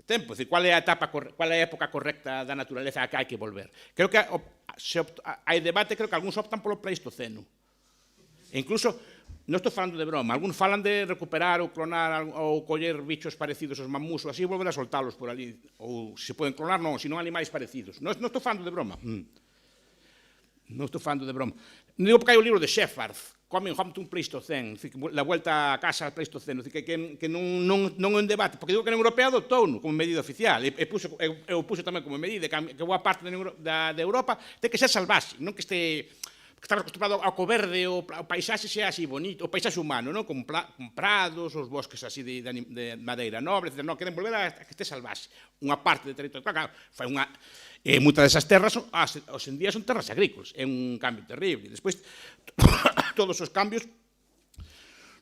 S1: tempo, qual é a época correcta da naturaleza a que hai que volver. Creo que hai debate, creo que algúns optan polo Pleistoceno. E incluso, non estou falando de broma, algúns falan de recuperar ou clonar ou coller bichos parecidos aos mamús ou así e volver a soltalos por ali. Ou se poden clonar, non, senón animais parecidos. Non estou falando de broma. Non estou falando de broma. Non digo porque hai o libro de Shepard, Coming Home to un Pleistocene, la vuelta a casa al Pleistoceno, que non é un debate, porque digo que a Unión Europea adoptou como medida oficial, e o puxo tamén como medida, que boa parte de Europa ten que ser salvaxe, non que estar acostumbrado ao verde, o paisaxe sea así bonito, o paisaxe humano, non? Con prados, os bosques así de madeira nobre, etc. Non, queren volver a que este salvaxe. Unha parte de territorio, claro, fai unha... moitas desas terras, hoxe en día, son terras agrícolas. É un cambio terrible. Despois, todos os cambios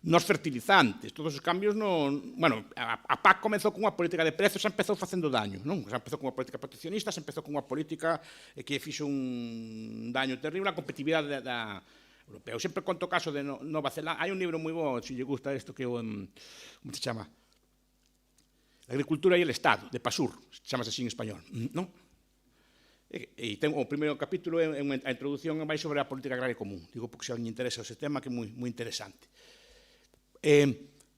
S1: nos fertilizantes, todos os cambios bueno, a PAC comezou con unha política de prezos, xa empezou facendo daño, non? Xa empezou con unha política proteccionista, xa empezou con unha política que fixo un daño terrible á competitividade europea. Eu sempre conto o caso de Nova Zelanda. Hai un libro moi bo, se lle gusta isto, que como se chama? La agricultura e el Estado, de Pasur, chamase así en español, non? E ten o primeiro capítulo, a introducción vai sobre a política agraria común. Digo porque se alguén interesa ese tema, que é moi interesante.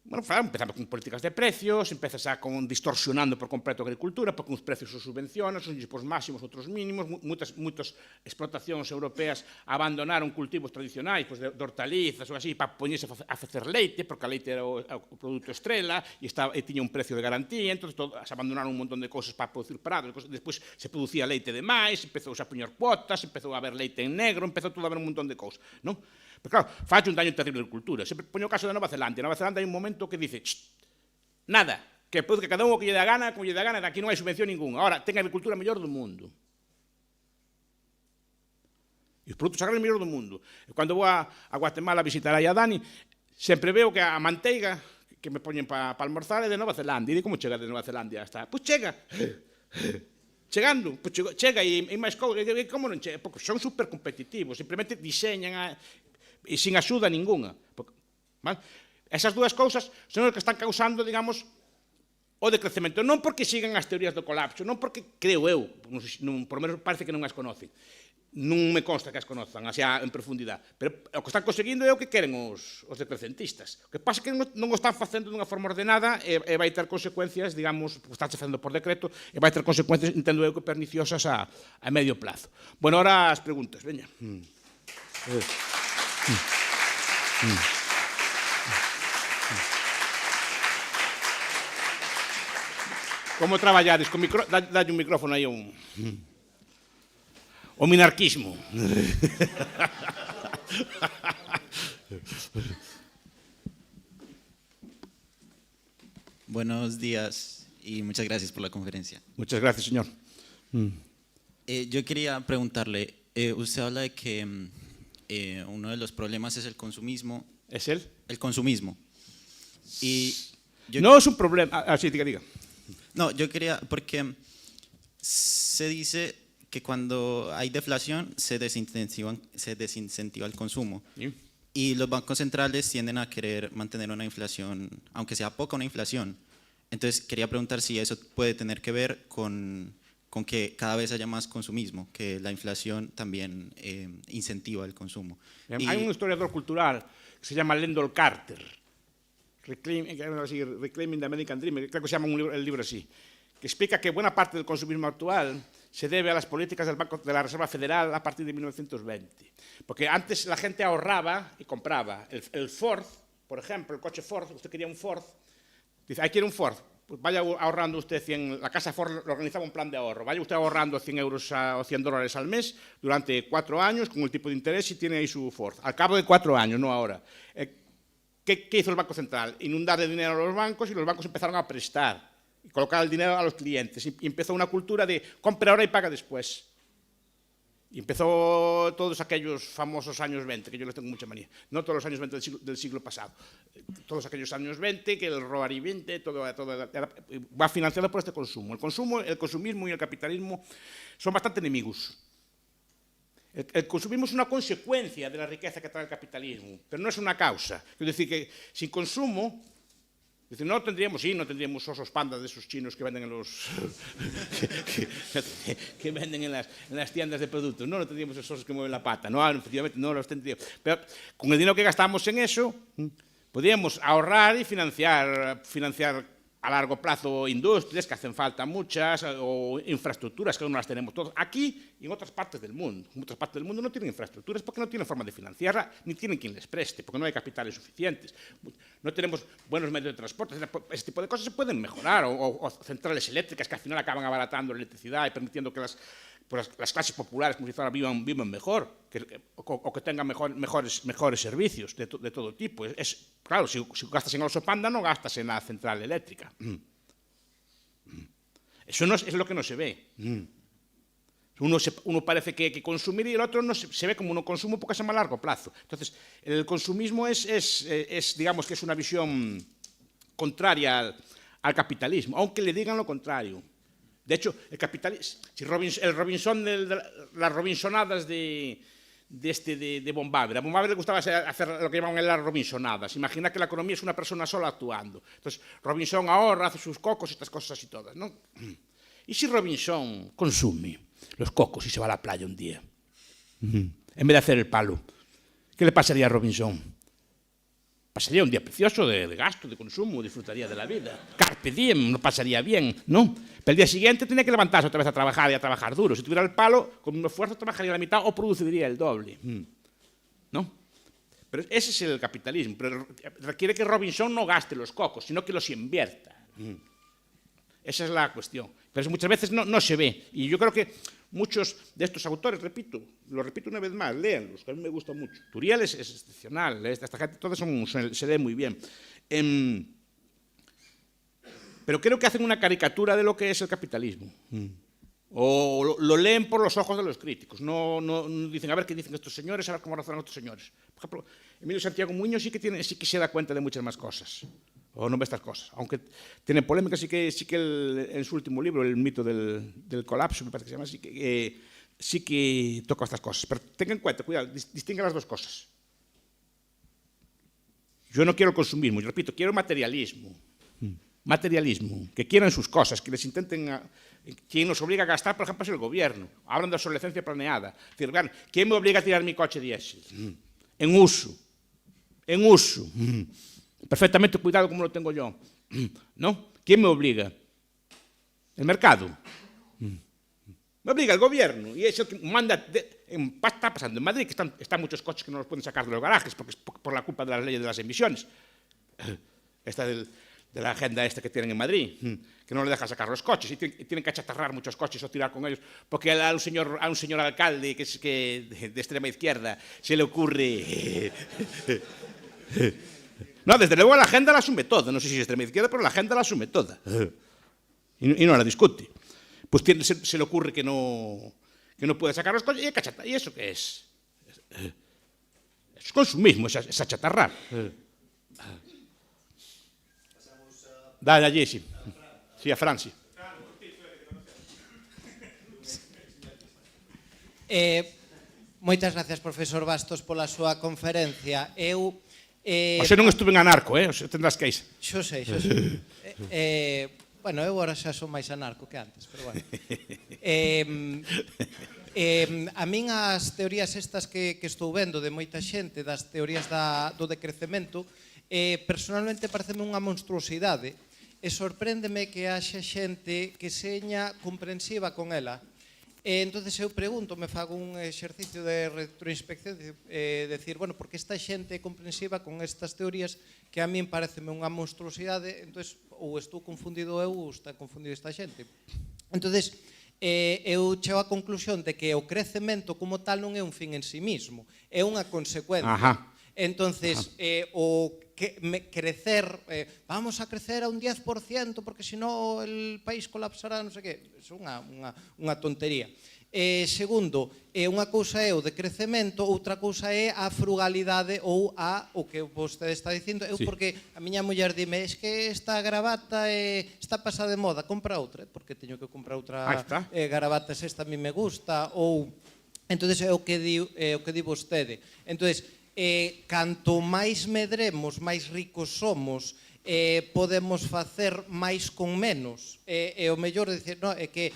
S1: Bueno, empezamos con políticas de precios, empezas distorsionando por completo a agricultura, porque uns precios os subvencionan, son os máximos, outros mínimos, moitas explotacións europeas abandonaron cultivos tradicionais, de hortalizas ou así, para poñerse a facer leite, porque a leite era o produto estrela, e tiña un precio de garantía, entón se abandonaron un montón de cousas para producir prados, despois se producía leite de máis, empezou a poñer cuotas, empezou a haber leite en negro, empezou todo a haber un montón de cousas, non? Pero claro, falle un daño terrible de cultura. Sempre poño o caso de Nova Zelanda. En Nova Zelanda hai un momento que dice nada, que produzca cada un o que lle dá gana, como lle dá gana, aquí non hai subvención ninguna. Ahora, ten a agricultura mellor do mundo. E os produtos agrarios mellor do mundo. E cando vou a Guatemala a visitar aí a Dani, sempre veo que a manteiga que me poñen para almorzar é de Nova Zelanda. E digo, como chega de Nova Zelanda hasta? Pois chega. Chegando, chega e máis cousas. Como non chega? Porque son super competitivos. Simplemente diseñan e sin axuda ninguna. Vale? Esas dúas cousas son as que están causando, digamos, o decrecemento. Non porque sigan as teorías do colapso, non porque, creo eu, por lo menos parece que non as conocen. Non me consta que as conozcan, así en profundidade. Pero o que están conseguindo é o que queren os decrecentistas. O que pasa é que non o están facendo dunha forma ordenada e vai ter consecuencias, digamos, están facendo por decreto, e vai ter consecuencias, entendo eu, que perniciosas a medio plazo. Bueno, ahora as preguntas, veña. Como traballades? Dalle un micrófono aí o minarquismo.
S2: Buenos días y muchas gracias por la conferencia.
S1: Muchas gracias, señor.
S2: Yo quería preguntarle, usted habla de que uno de los problemas es el consumismo.
S1: ¿Es él?
S2: El consumismo.
S1: No es un problema. Sí, diga.
S2: No, yo quería, porque se dice que cuando hay deflación se desincentiva el consumo. ¿Sí? Y los bancos centrales tienden a querer mantener una inflación, aunque sea poca, una inflación. Entonces quería preguntar si eso puede tener que ver con que cada vez haya más consumismo, que la inflación también incentiva el consumo.
S1: Hay un historiador cultural que se llama Lyndall Carter, Reclaiming the American Dream, creo que se llama el libro así, que explica que buena parte del consumismo actual se debe a las políticas del Banco de la Reserva Federal a partir de 1920. Porque antes la gente ahorraba y compraba. El Ford, por ejemplo, el coche Ford, usted quería un Ford, dice, ¿ahí quiere un Ford? Pues vaya ahorrando usted 100, la casa Ford organizaba un plan de ahorro, vaya usted ahorrando 100 euros o 100 dólares al mes durante 4 años con el tipo de interés y tiene ahí su Ford. Al cabo de 4 años, no ahora. ¿Qué hizo el Banco Central? Inundar de dinero a los bancos y los bancos empezaron a prestar y colocar el dinero a los clientes. Y empezó una cultura de compra ahora y paga después. Y empezó todos aquellos famosos años 20, que yo les tengo mucha manía. No todos los años 20 del siglo pasado. Todos aquellos años 20, que el robar y 20, todo va financiado por este consumo. El consumismo y el capitalismo son bastante enemigos. El consumismo es una consecuencia de la riqueza que trae el capitalismo, pero no es una causa. Es decir, que sin consumo, no tendríamos osos pandas de esos chinos que venden que venden en las tiendas de productos. No tendríamos esos osos que mueven la pata. No, efectivamente, no los tendríamos. Pero con el dinero que gastamos en eso, podríamos ahorrar y financiar a largo plazo industrias, que hacen falta muchas, o infraestructuras, que no las tenemos todos. Aquí y en otras partes del mundo. En otras partes del mundo no tienen infraestructuras porque no tienen forma de financiarla, ni tienen quien les preste, porque no hay capitales suficientes. No tenemos buenos medios de transporte. Ese tipo de cosas se pueden mejorar, o centrales eléctricas que al final acaban abaratando la electricidad y permitiendo que las clases populares, como si fuera, vivan mejor, o que tengan mejores servicios de todo tipo. Claro, si gastas en oso panda, no gastas en la central eléctrica. Eso no es lo que no se ve. Uno parece que consumir y el otro no se ve como un consumo porque es a más largo plazo. Entonces, el consumismo digamos que es una visión contraria al capitalismo, aunque le digan lo contrario. De hecho, el capitalismo, las Robinsonadas de Von Baber. A Von Baber le gustaba hacer lo que llamaban las Robinsonadas. Imagina que la economía es una persona sola actuando. Entonces, Robinson ahorra, hace sus cocos y estas cosas así todas, ¿no? ¿Y si Robinson consume los cocos y se va a la playa un día? En vez de hacer el palo, ¿qué le pasaría a Robinson? pasaría un día precioso de gasto, de consumo, disfrutaría de la vida. Carpe diem, lo pasaría bien, ¿no? Pero el día siguiente tenía que levantarse otra vez a trabajar y a trabajar duro. Si tuviera el palo, con un esfuerzo trabajaría la mitad o produciría el doble, ¿no? Pero ese es el capitalismo. Pero requiere que Robinson no gaste los cocos, sino que los invierta. Esa es la cuestión. Pero eso muchas veces no se ve. Y yo creo que muchos de estos autores, lo repito una vez más, léanlos, que a mí me gusta mucho. Turiel es excepcional, esta gente todas se lee muy bien. Pero creo que hacen una caricatura de lo que es el capitalismo. O lo leen por los ojos de los críticos. No dicen, a ver qué dicen estos señores, a ver cómo razonan estos señores. Por ejemplo, Emilio Santiago Muñoz sí que se da cuenta de muchas más cosas. O no ve estas cosas. Aunque tiene polémica, sí que en su último libro, El mito del colapso, me parece que se llama, sí que toca estas cosas. Pero tenga en cuenta, cuidado, distinga las dos cosas. Yo no quiero el consumismo, yo repito, quiero materialismo. Materialismo, que quieran sus cosas, que les intenten... ¿Quién nos obliga a gastar, por ejemplo, es el gobierno? Hablan de obsolescencia planeada. Es decir, ¿quién me obliga a tirar mi coche diésel? En uso. Perfectamente cuidado como lo tengo yo. ¿No? ¿Quién me obliga? ¿El mercado? Me obliga el gobierno. Y es el que manda... está pasando en Madrid, que están muchos coches que no los pueden sacar de los garajes porque es por la culpa de las leyes de las emisiones. Esta de la agenda que tienen en Madrid, que no le dejan sacar los coches y tienen que achatarrar muchos coches o tirar con ellos, porque a un señor alcalde que de extrema izquierda se le ocurre... No, desde luego la agenda la asume toda, no sé si es extrema izquierda, pero la agenda la asume toda y no la discute. Pues se le ocurre que no puede sacar los coches y hay que achatar. ¿Y eso qué es? Es consumismo, es achatarrar. Dale allí, sí. Sí, a Francia.
S3: Moitas gracias, profesor Bastos, pola súa conferencia.
S1: Oxe, non estuve en anarco, oxe, tendrás que ir.
S3: Xo sei. Bueno, eu agora xa son máis anarco que antes, pero bueno. A min as teorías estas que estou vendo de moita xente, das teorías do decrecemento, personalmente pareceme unha monstruosidade e sorpréndeme que haxa xente que seña comprensiva con ela. Entonces eu pregunto, me fago un exercicio de retroinspección, decir, bueno, porque esta xente é comprensiva con estas teorías que a min pareceme unha monstruosidade, entonces ou estou confundido eu ou está confundido esta xente. Entonces, eu chego á conclusión de que o crecemento como tal non é un fin en sí mismo, é unha consecuencia. Entonces, o crecer, vamos a crecer a un 10% porque senón el país colapsará, non sei que, é unha tontería. Segundo, unha cousa é o decrecemento, outra cousa é a frugalidade ou o que vostede está dicindo. Eu porque a miña muller dime, es que esta gravata está pasada de moda, compra outra, porque teño que comprar outra gravata, se esta a mí me gusta, ou... Entonces é o que di vostede. Entonces, canto máis medremos, máis ricos somos, podemos facer máis con menos. E o mellor é que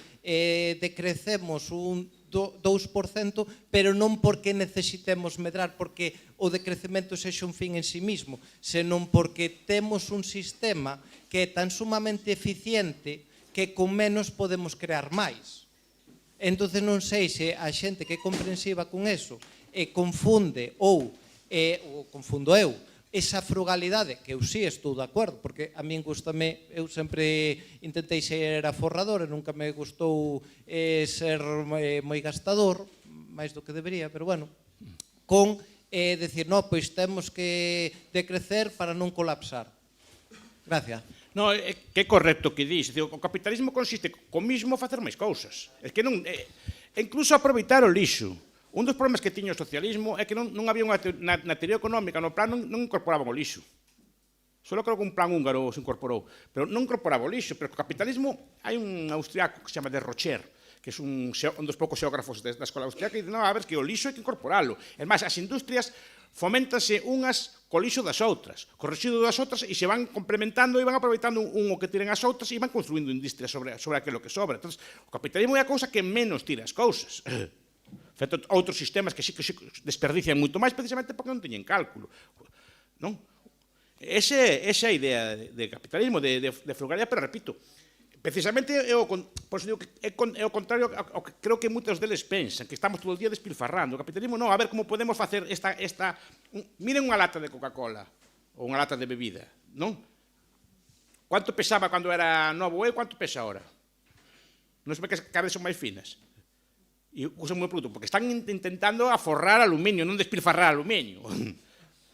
S3: decrecemos un 2%, pero non porque necesitemos medrar, porque o decrecemento sexa un fin en sí mismo, senón porque temos un sistema que é tan sumamente eficiente que con menos podemos crear máis. Entón non sei se a xente que é comprensiva con eso confunde ou confundo eu, esa frugalidade, que eu sí estou de acordo, porque a min gustame, eu sempre intentei ser aforrador e nunca me gustou ser moi gastador, máis do que debería, pero bueno, con decir, no, pois temos que decrecer para non colapsar. Gracias.
S1: No, que é correcto que dís. O capitalismo consiste co mismo facer máis cousas. É que non... Incluso aproveitar o lixo. Un dos problemas que tiña o socialismo é que non había na teoría económica, no plan non incorporaban o lixo. Solo creo que un plan húngaro se incorporou, pero non incorporaba o lixo. Pero o capitalismo, hai un austriaco que se chama de Rocher, que é un dos poucos xeógrafos da escola austriaca, e dice, non, a ver, que o lixo hai que incorporalo. É máis, as industrias foméntanse unhas co lixo das outras, co residuo das outras, e se van complementando e van aproveitando un o que tiren as outras e van construindo industrias sobre aquilo que sobra. Entón, o capitalismo é a cousa que menos tira as cousas. Feito outros sistemas que sí que desperdician moito máis precisamente porque non teñen cálculo. Non? Esa idea de capitalismo, de frugalidade, pero repito, precisamente é o contrario ao que creo que moitos deles pensan, que estamos todo o día despilfarrando. O capitalismo non, a ver como podemos facer miren unha lata de Coca-Cola ou unha lata de bebida, non? Quanto pesaba cando era novo e quanto pesa ahora? Non se ve que cada vez son máis finas. E usan moi produto, porque están intentando aforrar aluminio, non despilfarrar aluminio.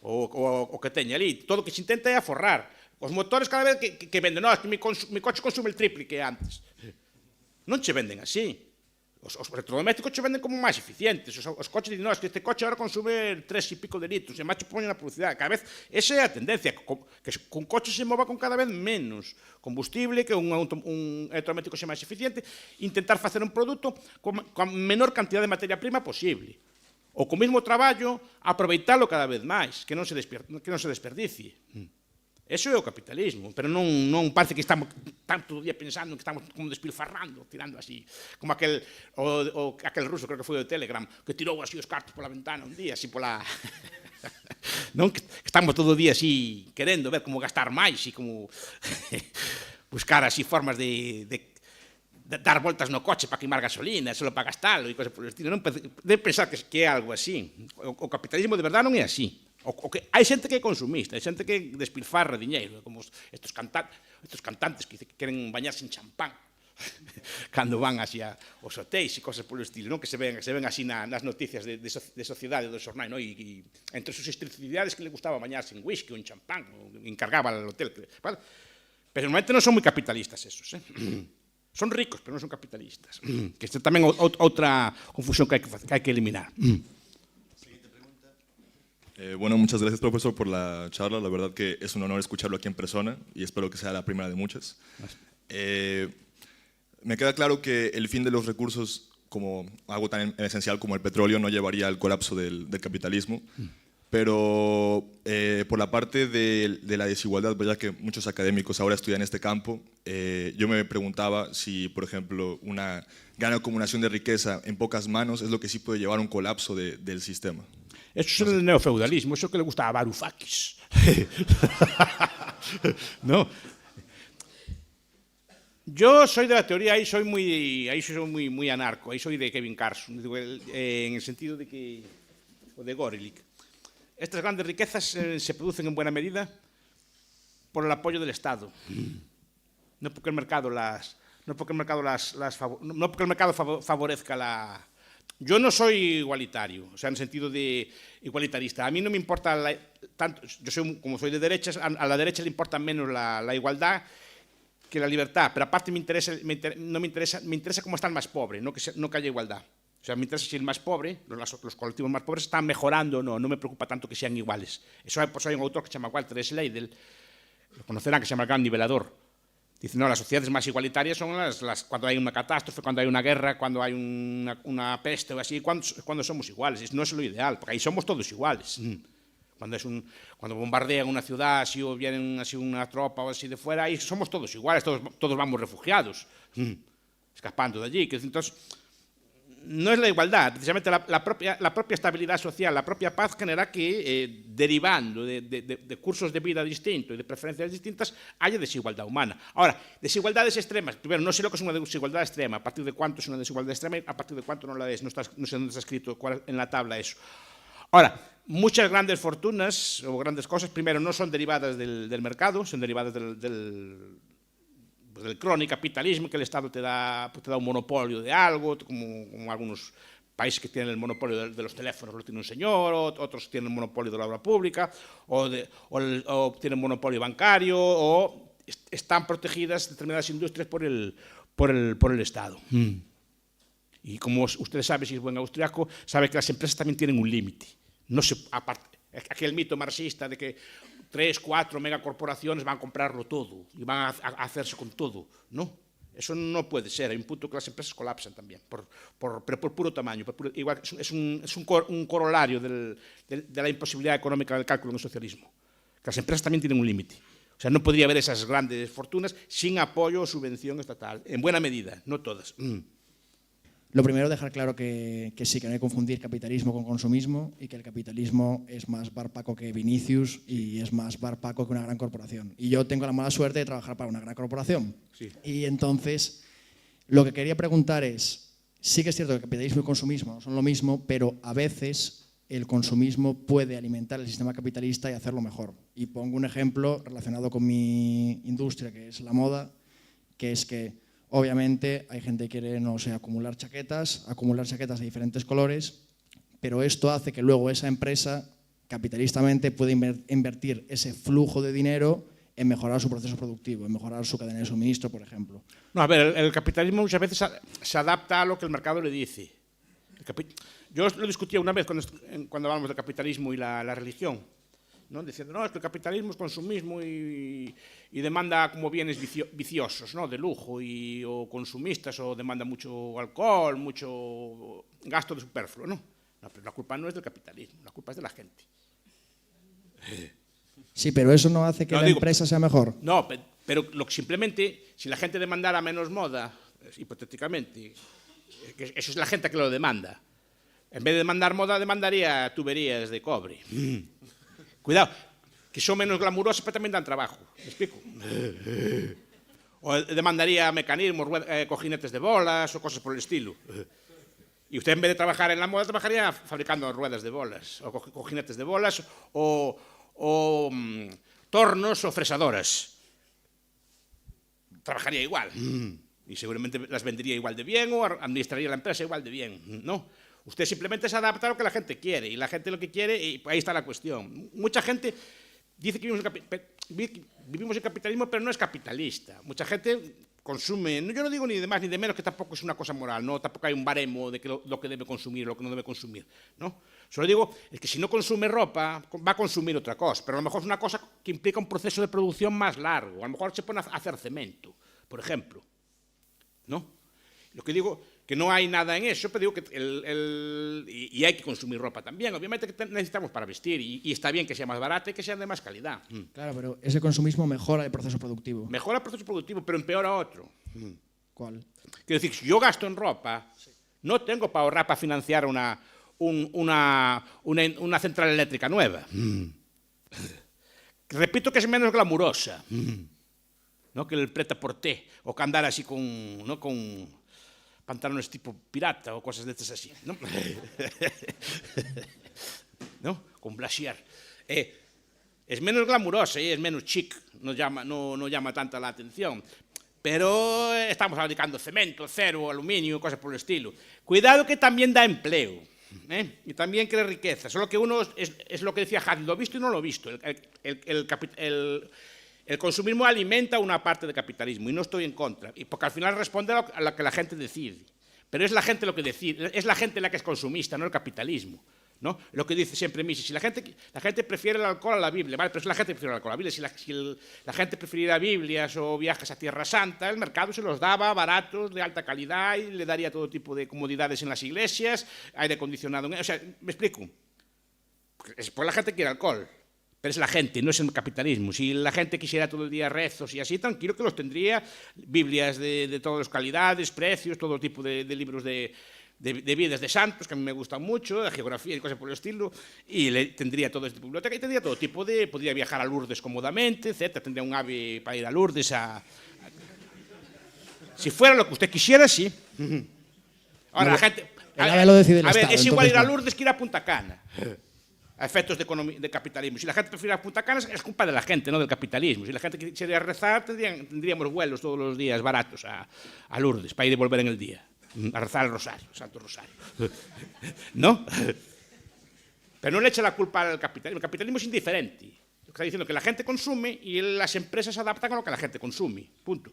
S1: O que teña ali, todo o que se intenta é aforrar. Os motores cada vez que venden, no, que mi coche consume el triple que antes. Non che venden así. Os electrodomésticos che venden como máis eficientes. Os coches dicen, no, es que este coche ahora consume 3 e pico de litros, e máis che poñen na publicidade. Cada vez, esa é a tendencia, que un coche se mova con cada vez menos combustible, que un electrodoméstico xe máis eficiente, intentar facer un produto con menor cantidad de materia prima posible. Ou co mesmo traballo, aproveitalo cada vez máis, que non se desperdicie. Eso é o capitalismo, pero non parece que estamos tanto día pensando que estamos como despilfarrando, tirando así, como aquel ruso, creo que foi do Telegram, que tirou así os cartos pola ventana un día, así pola... non, que estamos todo o día así querendo ver como gastar máis e como buscar así formas de dar voltas no coche para queimar gasolina, só para gastalo e cosas por el estilo. Non debe pensar que é algo así. O capitalismo de verdade non é así. Hai xente que é consumista, hai xente que despilfarra diñeiro, como estos cantantes que queren bañarse en champán cando van así aos hotéis e cosas polo estilo, que se ven así nas noticias de sociedade do xornal, e entre sus excentricidades que le gustaba bañarse en whisky ou en champán, encargaba al hotel. Pero normalmente non son moi capitalistas esos, son ricos, pero non son capitalistas, que esta tamén é outra confusión que hai que eliminar.
S4: Bueno, muchas gracias, profesor, por la charla. La verdad que es un honor escucharlo aquí en persona y espero que sea la primera de muchas. Me queda claro que el fin de los recursos, como algo tan esencial como el petróleo, no llevaría al colapso del capitalismo, pero por la parte de la desigualdad, ya que muchos académicos ahora estudian este campo, yo me preguntaba si, por ejemplo, una gran acumulación de riqueza en pocas manos es lo que sí puede llevar a un colapso del sistema.
S1: Eso es el neofeudalismo, eso que le gustaba a Varoufakis. ¿No? Yo soy de la teoría, ahí soy muy anarco, ahí soy de Kevin Carson, en el sentido de que, o de Gorelick. Estas grandes riquezas se producen en buena medida por el apoyo del Estado, no porque el mercado favorezca la... Yo no soy igualitario, o sea, en el sentido de igualitarista. A mí no me importa tanto, como soy de derechas, a la derecha le importa menos la igualdad que la libertad, pero aparte me interesa cómo está el más pobre, no que haya igualdad. O sea, me interesa si el más pobre, los colectivos más pobres están mejorando o no me preocupa tanto que sean iguales. Eso hay un autor que se llama Walter Schlegel, lo conocerán, que se llama El Gran Nivelador. Dice, no, las sociedades más igualitarias son las cuando hay una catástrofe, cuando hay una guerra, cuando hay una peste o así, cuando somos iguales. No es lo ideal, porque ahí somos todos iguales. Cuando bombardean una ciudad así, o vienen así una tropa o así de fuera, ahí somos todos iguales, todos vamos refugiados, escapando de allí. Entonces, no es la igualdad, precisamente la propia estabilidad social, la propia paz genera que, derivando de cursos de vida distintos y de preferencias distintas, haya desigualdad humana. Ahora, desigualdades extremas, primero, no sé lo que es una desigualdad extrema, a partir de cuánto es una desigualdad extrema y a partir de cuánto no la es, no sé dónde está escrito en la tabla eso. Ahora, muchas grandes fortunas o grandes cosas, primero, no son derivadas del mercado, son derivadas del cronicapitalismo, que el Estado te da un monopolio de algo, como algunos países que tienen el monopolio de los teléfonos, lo tiene un señor, otros tienen el monopolio de la obra pública, o tienen monopolio bancario, o están protegidas determinadas industrias por el Estado. Y como ustedes saben, si es buen austriaco, sabe que las empresas también tienen un límite. No se, aparte, aquel mito marxista de que 3, 4 megacorporaciones van a comprarlo todo y van a hacerse con todo. No, eso no puede ser. Hay un punto que las empresas colapsan también, pero por puro tamaño. Igual es un corolario de la imposibilidad económica del cálculo en el socialismo. Que las empresas también tienen un límite. O sea, no podría haber esas grandes fortunas sin apoyo o subvención estatal, en buena medida, no todas.
S5: Lo primero, dejar claro que sí, que no hay que confundir capitalismo con consumismo y que el capitalismo es más bar Paco que Vinicius y es más bar Paco que una gran corporación. Y yo tengo la mala suerte de trabajar para una gran corporación.
S1: Sí.
S5: Y entonces, lo que quería preguntar es, sí que es cierto que el capitalismo y el consumismo son lo mismo, pero a veces el consumismo puede alimentar el sistema capitalista y hacerlo mejor. Y pongo un ejemplo relacionado con mi industria, que es la moda, que es que obviamente hay gente que quiere, no sé, acumular chaquetas de diferentes colores, pero esto hace que luego esa empresa capitalistamente pueda invertir ese flujo de dinero en mejorar su proceso productivo, en mejorar su cadena de suministro, por ejemplo.
S1: No, a ver, el capitalismo muchas veces se adapta a lo que el mercado le dice. Yo lo discutía una vez cuando hablamos del capitalismo y la religión, ¿no? Diciendo, no, es que el capitalismo es consumismo y demanda como bienes viciosos, ¿no? De lujo o consumistas, o demanda mucho alcohol, mucho gasto de superfluo, ¿no? No, pero la culpa no es del capitalismo, la culpa es de la gente.
S5: Sí, pero eso no hace que la empresa sea mejor.
S1: No, pero simplemente, si la gente demandara menos moda, hipotéticamente, eso es la gente que lo demanda. En vez de demandar moda, demandaría tuberías de cobre. Cuidado, que son menos glamurosas, pero también dan trabajo. ¿Me explico? O demandaría mecanismos, cojinetes de bolas o cosas por el estilo. Y usted, en vez de trabajar en la moda, trabajaría fabricando ruedas de bolas, o cojinetes de bolas, o tornos o fresadoras. Trabajaría igual. Y seguramente las vendería igual de bien o administraría la empresa igual de bien, ¿no? Usted simplemente se adapta a lo que la gente quiere, y la gente lo que quiere, y ahí está la cuestión. Mucha gente dice que vivimos en capitalismo, pero no es capitalista. Mucha gente consume, yo no digo ni de más ni de menos, que tampoco es una cosa moral, ¿no? Tampoco hay un baremo de lo que debe consumir o lo que no debe consumir, ¿no? Solo digo es que si no consume ropa, va a consumir otra cosa, pero a lo mejor es una cosa que implica un proceso de producción más largo. A lo mejor se pone a hacer cemento, por ejemplo, ¿no? Lo que digo, que no hay nada en eso, pero digo que y hay que consumir ropa también. Obviamente que necesitamos para vestir, y está bien que sea más barata y que sea de más calidad.
S5: Claro, pero ese consumismo mejora el proceso productivo.
S1: Mejora el proceso productivo, pero empeora otro.
S5: ¿Cuál?
S1: Quiero decir, si yo gasto en ropa, no tengo para ahorrar para financiar una central eléctrica nueva. Repito que es menos glamurosa, ¿no? Que el prêt-à-porter, o que andar así con pantalones tipo pirata o cosas de estas así, ¿no? ¿No? Con brasier. Es menos glamurosa y es menos chic, no llama tanta la atención. Pero estamos fabricando cemento, acero, aluminio, cosas por el estilo. Cuidado que también da empleo, y también crea riqueza. Solo que uno es lo que decía Hadley, lo visto y no lo visto. El consumismo alimenta una parte del capitalismo, y no estoy en contra, porque al final responde a lo que la gente decide. Pero es la gente lo que decide, es la gente la que es consumista, no el capitalismo, ¿no? Lo que dice siempre Mises, si la gente prefiere el alcohol a la Biblia, vale, pero es la gente que prefiere el alcohol a la Biblia. Si la gente prefiriera Biblias o viajes a Tierra Santa, el mercado se los daba baratos, de alta calidad, y le daría todo tipo de comodidades en las iglesias, aire acondicionado. O sea, ¿me explico? Pues la gente quiere alcohol. Pero es la gente, no es el capitalismo. Si la gente quisiera todo el día rezos y así, tranquilo que los tendría, Biblias de todas las calidades, precios, todo tipo de libros de vidas de santos, que a mí me gustan mucho, de geografía y cosas por el estilo, y tendría toda esta biblioteca, y tendría todo tipo podría viajar a Lourdes cómodamente, etc. Tendría un ave para ir a Lourdes Si fuera lo que usted quisiera, sí. Ahora, la gente...
S5: El ave lo decide el Estado,
S1: es igual ir a
S5: no.
S1: Lourdes que ir a Punta Cana. A efectos de capitalismo. Si la gente prefiere a Punta Cana, es culpa de la gente, no del capitalismo. Si la gente quisiera rezar, tendríamos vuelos todos los días baratos a Lourdes para ir y volver en el día, a rezar el rosario, el Santo Rosario. ¿No? Pero no le echa la culpa al capitalismo. El capitalismo es indiferente. Está diciendo que la gente consume y las empresas se adaptan a lo que la gente consume. Punto.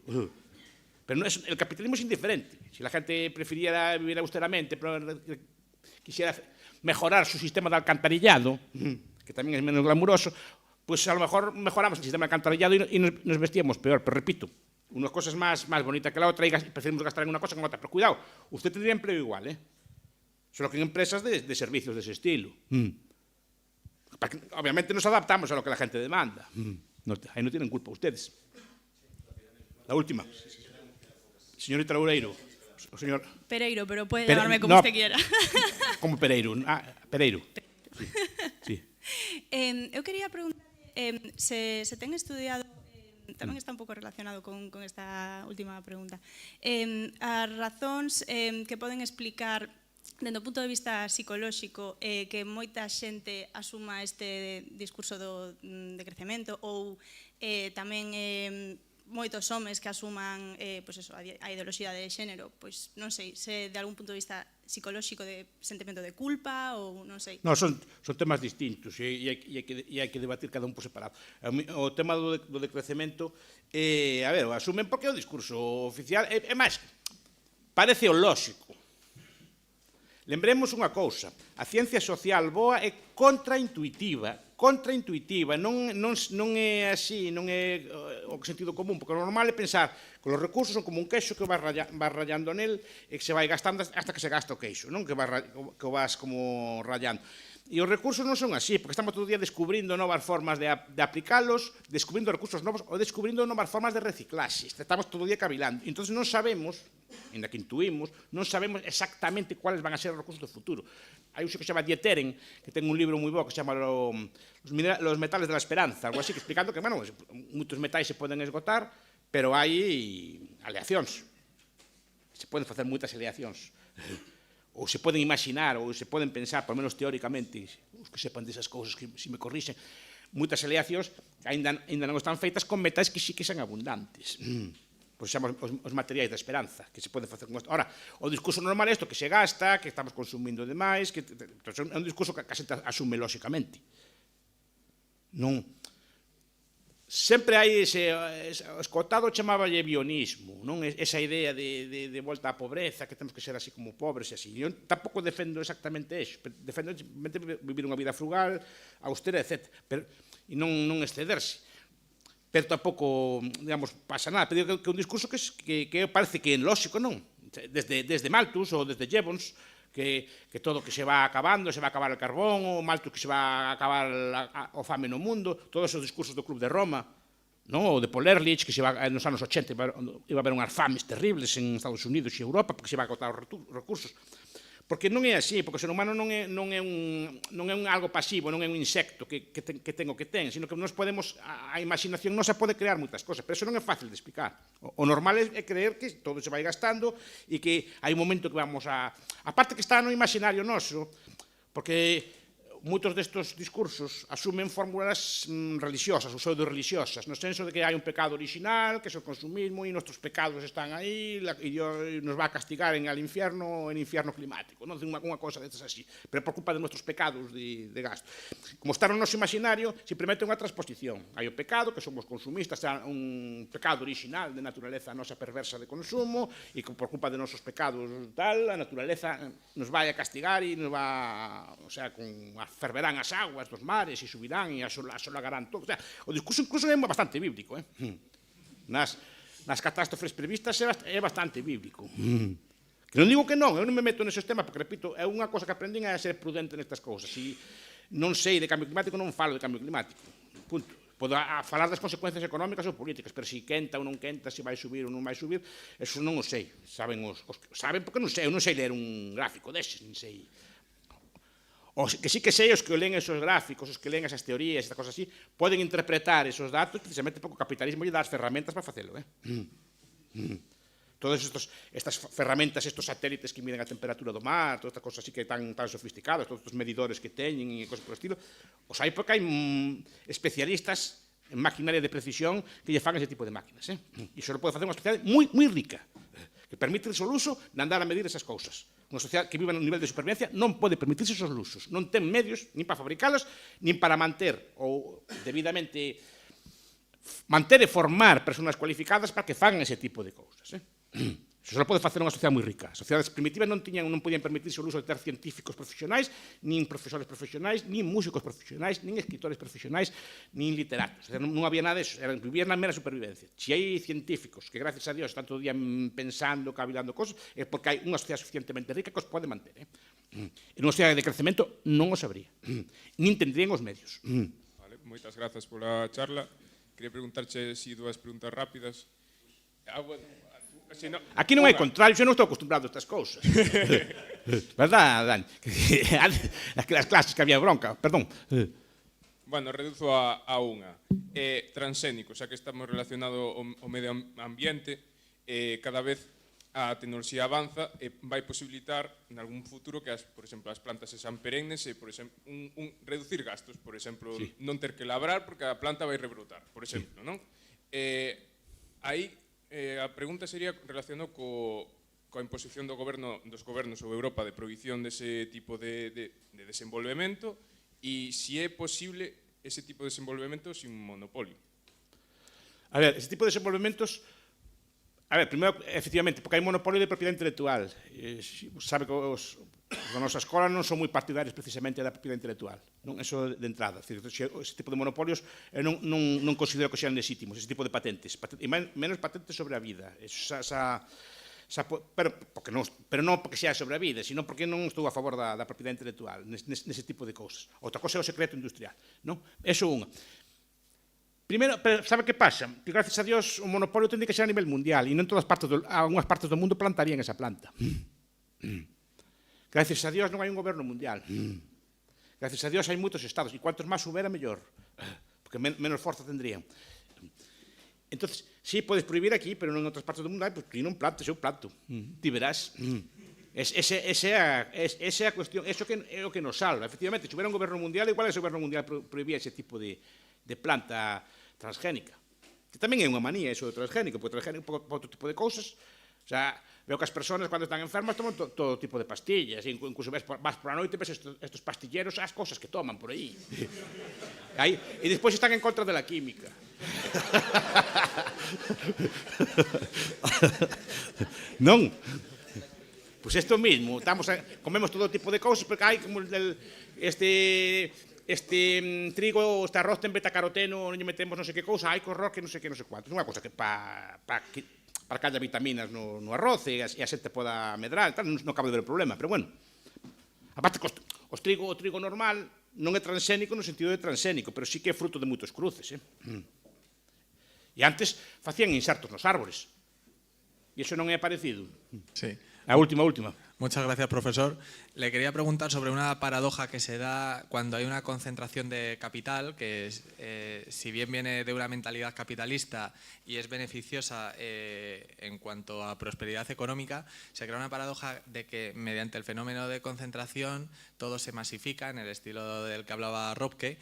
S1: Pero el capitalismo es indiferente. Si la gente prefiriera vivir austeramente, pero quisiera mejorar su sistema de alcantarillado, que también es menos glamuroso, pues a lo mejor mejoramos el sistema de alcantarillado y nos vestíamos peor. Pero repito, una cosa es más bonita que la otra y preferimos gastar en una cosa que en otra. Pero cuidado, usted tendría empleo igual, solo que en empresas de servicios de ese estilo. Obviamente nos adaptamos a lo que la gente demanda. Ahí no tienen culpa ustedes. La última. Señorita Loureiro. O señor
S6: Pereiro, pero puede
S1: Pere-
S6: llamarme como
S1: no.
S6: usted quiera.
S1: como Pereiro. Ah, Pereiro. Sí.
S6: Eu quería preguntar se ten estudiado, tamén está un pouco relacionado con esta última pregunta, as razóns que poden explicar dende o punto de vista psicolóxico que moita xente asuma este discurso do decrecemento ou tamén moitos homes que asuman pois eso, a ideoloxía de xénero, pois non sei, se de algún punto de vista psicolóxico de sentimento de culpa ou non sei.
S1: No, son temas distintos e hai que debatir cada un por separado. O tema do decrecemento, a ver, o asumen porque é o discurso oficial, é máis, parece o lóxico. Lembremos unha cousa, a ciencia social boa é contraintuitiva, non é así, non é o sentido común, porque o normal é pensar que os recursos son como un queixo que vas rallando nel e que se vai gastando hasta que se gasta o queixo, non que o vas como rallando. E os recursos non son así, porque estamos todo o día descubrindo novas formas de aplicalos, descubrindo recursos novos ou descubrindo novas formas de reciclaxe. Estamos todo o día cavilando. Entón non sabemos, ainda que intuimos, non sabemos exactamente cuáles van a ser os recursos do futuro. Hai un que se chama Dieteren, que ten un libro moi bo que se chama Los metales de la esperanza, algo así, que explicando que, bueno, moitos metais se poden esgotar, pero hai aleacións. Se poden facer moitas aleacións. Ou se poden imaginar, ou se poden pensar, por menos teóricamente, os que sepan desas cousas, que se me corrixen, moitas aleacións que ainda non están feitas con metais que sí que son abundantes. Pois chamamos os materiais da esperanza, que se poden facer con isto. Ora, o discurso normal é isto, que se gasta, que estamos consumindo demais, que é un discurso que a xente asume lóxicamente. Non... Sempre hai ese escotado chamaballe bionismo, non? Esa idea de volta á pobreza, que temos que ser así como pobres e así. Eu tampouco defendo exactamente eso, defendo vivir unha vida frugal, austera, etc. E non excederse. Pero tampouco, digamos, pasa nada. Pero que un discurso que parece que é lógico, non? Desde Malthus ou desde Jevons, que todo que se va acabando, se va a acabar o carbón, o Malthus que se va a acabar o fame no mundo, todos esos discursos do Club de Roma, non? O de Paul Ehrlich, que se va, nos anos 80 iba a haber unhas fames terribles en Estados Unidos e Europa, porque se va a agotar os recursos. Porque non é así, porque o ser humano non é un algo pasivo, non é un insecto que ten o que ten, sino que nós podemos, a imaginación nosa pode crear moitas cosas, pero eso non é fácil de explicar. O normal é creer que todo se vai gastando e que hai un momento que vamos a... A parte que está no imaginario noso, porque moitos destes discursos asumen fórmulas religiosas ou pseudo-religiosas, no senso de que hai un pecado original, que é o consumismo, e nosos pecados están aí, e Dios nos va a castigar en el infierno climático, non? Unha cosa destas así, pero por culpa de nosos pecados de gasto. Como está no noso imaginario, simplemente unha transposición. Hai o pecado, que somos consumistas, é un pecado original de naturaleza nosa perversa de consumo, e que por culpa de nosos pecados tal, a naturaleza nos vai a castigar e nos va, o sea, con ferverán as aguas dos mares e subirán e asolagarán todo. O sea, o discurso incluso é bastante bíblico. Nas catástrofes previstas é bastante bíblico. Que non digo que non, eu non me meto neses temas, porque, repito, é unha cosa que aprendín a ser prudente nestas cousas. Se non sei de cambio climático, non falo de cambio climático. Punto. Podo falar das consecuencias económicas ou políticas, pero se quenta ou non quenta, se vai subir ou non vai subir, eso non o sei. Saben porque non sei, eu non sei ler un gráfico deses, non sei. O que sí que sei, os que leen esos gráficos, os que leen esas teorías, estas cosas así, poden interpretar esos datos precisamente porque o capitalismo lle dá as ferramentas para facelo. Todas estas ferramentas, estos satélites que miden a temperatura do mar, todas estas cosas así que tan sofisticadas, todos estos medidores que teñen e cosas por estilo, os hai porque hai especialistas en maquinaria de precisión que lle fan ese tipo de máquinas. E iso lo pode facer unha sociedade moi rica, que permite o luso de andar a medir esas cousas. Unha sociedade que vive nun nivel de supervivencia non pode permitirse esos lusos, non ten medios nin para fabricalos, nin para manter ou debidamente manter e formar persoas cualificadas para que fagan ese tipo de cousas. Eso só pode facer unha sociedade moi rica. As sociedades primitivas non podían permitirse o uso de ter científicos profesionais, nin profesores profesionais, nin músicos profesionais, nin escritores profesionais, nin literatos. Non había nada disso, vivían na mera supervivencia. Se hai científicos que, gracias a Dios, están todo o día pensando, cavilando cosas, é porque hai unha sociedade suficientemente rica que os pode manter. En unha sociedade de crecemento non os habría, nin tendrían os medios.
S7: Vale, moitas grazas pola charla. Quería preguntarche si dúas preguntas rápidas. Bueno,
S1: Aquí non é contrario, eu non estou acostumbrado a estas cousas. Verdad, Dani? As clases que había bronca, perdón.
S7: Bueno, reduzo a unha. Transxénico, xa que estamos relacionados ao medio ambiente, cada vez a tecnoloxía avanza e vai posibilitar en algún futuro que, por exemplo, as plantas sexan perennes e, por exemplo, reducir gastos, por exemplo, non ter que labrar porque a planta vai rebrotar, por exemplo, non? Aí a pregunta sería relacionada coa imposición dos gobernos sobre Europa de prohibición dese tipo de desenvolvemento e se é posible ese tipo de desenvolvemento sin monopolio.
S1: A ver, ese tipo de desenvolvementos... A ver, primeiro, efectivamente, porque hai monopolio de propiedade intelectual. Sabe que os da nosa escola non son moi partidarios precisamente da propiedade intelectual. Non? Eso de entrada. Ese tipo de monopolios non considero que sean legítimos, ese tipo de patentes. E menos patentes sobre a vida. Pero non porque sea sobre a vida, sino porque non estou a favor da propiedade intelectual nese tipo de cousas. Outra cosa é o secreto industrial. Non? Eso unha. Primeiro, sabe que pasa? Que gracias a Dios o monopolio tende que ser a nivel mundial e non todas partes algunhas partes do mundo plantarían esa planta. Gracias a Dios non hai un goberno mundial. Gracias a Dios hai moitos estados e cuantos máis houbera, mellor. Porque menos forza tendrían. Entonces, sí, podes prohibir aquí, pero non en outras partes do mundo, pues non plantes, eu planto. Ti verás. Esa é a cuestión, eso é o que nos salva. Efectivamente, se houbera un goberno mundial, igual ese goberno mundial prohibía ese tipo de planta transgénica. Que tamén é unha manía eso do transgénico, porque transgénico para outro tipo de cousas, o sea, veo que as persoas cando están enfermas toman todo tipo de pastillas, incluso vas por a noite ves estos pastilleros, as cousas que toman por aí. E despois están en contra de la química. Non? Pois isto mismo, comemos todo tipo de cousas, porque hai como trigo, este arroz ten betacaroteno, non lle metemos non sei que cousa, hai que horror que non sei que non sei cuánto. Non é unha cousa que para que haya vitaminas no arroz e a xente poda medrar, non cabe ver o problema, pero bueno. Aparte, o trigo normal non é transxénico no sentido de transxénico, pero sí que é fruto de moitos cruces. E antes facían insertos nos árbores. E iso non é parecido.
S8: Sí.
S1: A última.
S8: Muchas gracias, profesor. Le quería preguntar sobre una paradoja que se da cuando hay una concentración de capital, que si bien viene de una mentalidad capitalista y es beneficiosa en cuanto a prosperidad económica, se crea una paradoja de que mediante el fenómeno de concentración todo se masifica en el estilo del que hablaba Robke,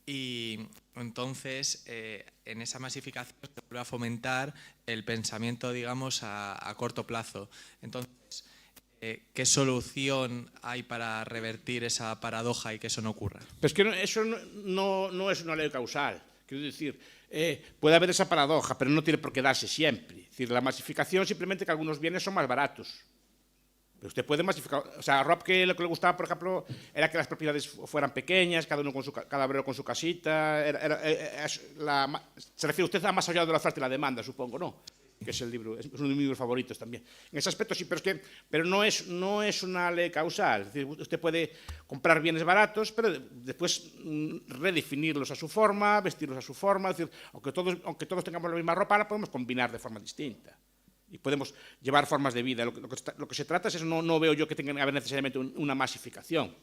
S8: y entonces en esa masificación se vuelve a fomentar el pensamiento, digamos, a corto plazo. Entonces, ¿qué solución hay para revertir esa paradoja y que eso no ocurra?
S1: Pero es que eso no es una ley causal. Quiero decir, puede haber esa paradoja, pero no tiene por qué darse siempre. Es decir, la masificación simplemente que algunos bienes son más baratos. Pero usted puede masificar. O sea, a Robke lo que le gustaba, por ejemplo, era que las propiedades fueran pequeñas, cada obrero con su casita. Se refiere usted a más allá de la oferta y la demanda, supongo, ¿no? Que es el libro, es uno de mis libros favoritos también. En ese aspecto sí, pero no es una ley causal. Es decir, usted puede comprar bienes baratos, pero después redefinirlos a su forma, vestirlos a su forma. Es decir, aunque todos tengamos la misma ropa, la podemos combinar de forma distinta. Y podemos llevar formas de vida. Lo que se trata es eso, no veo yo que tenga que haber necesariamente una masificación.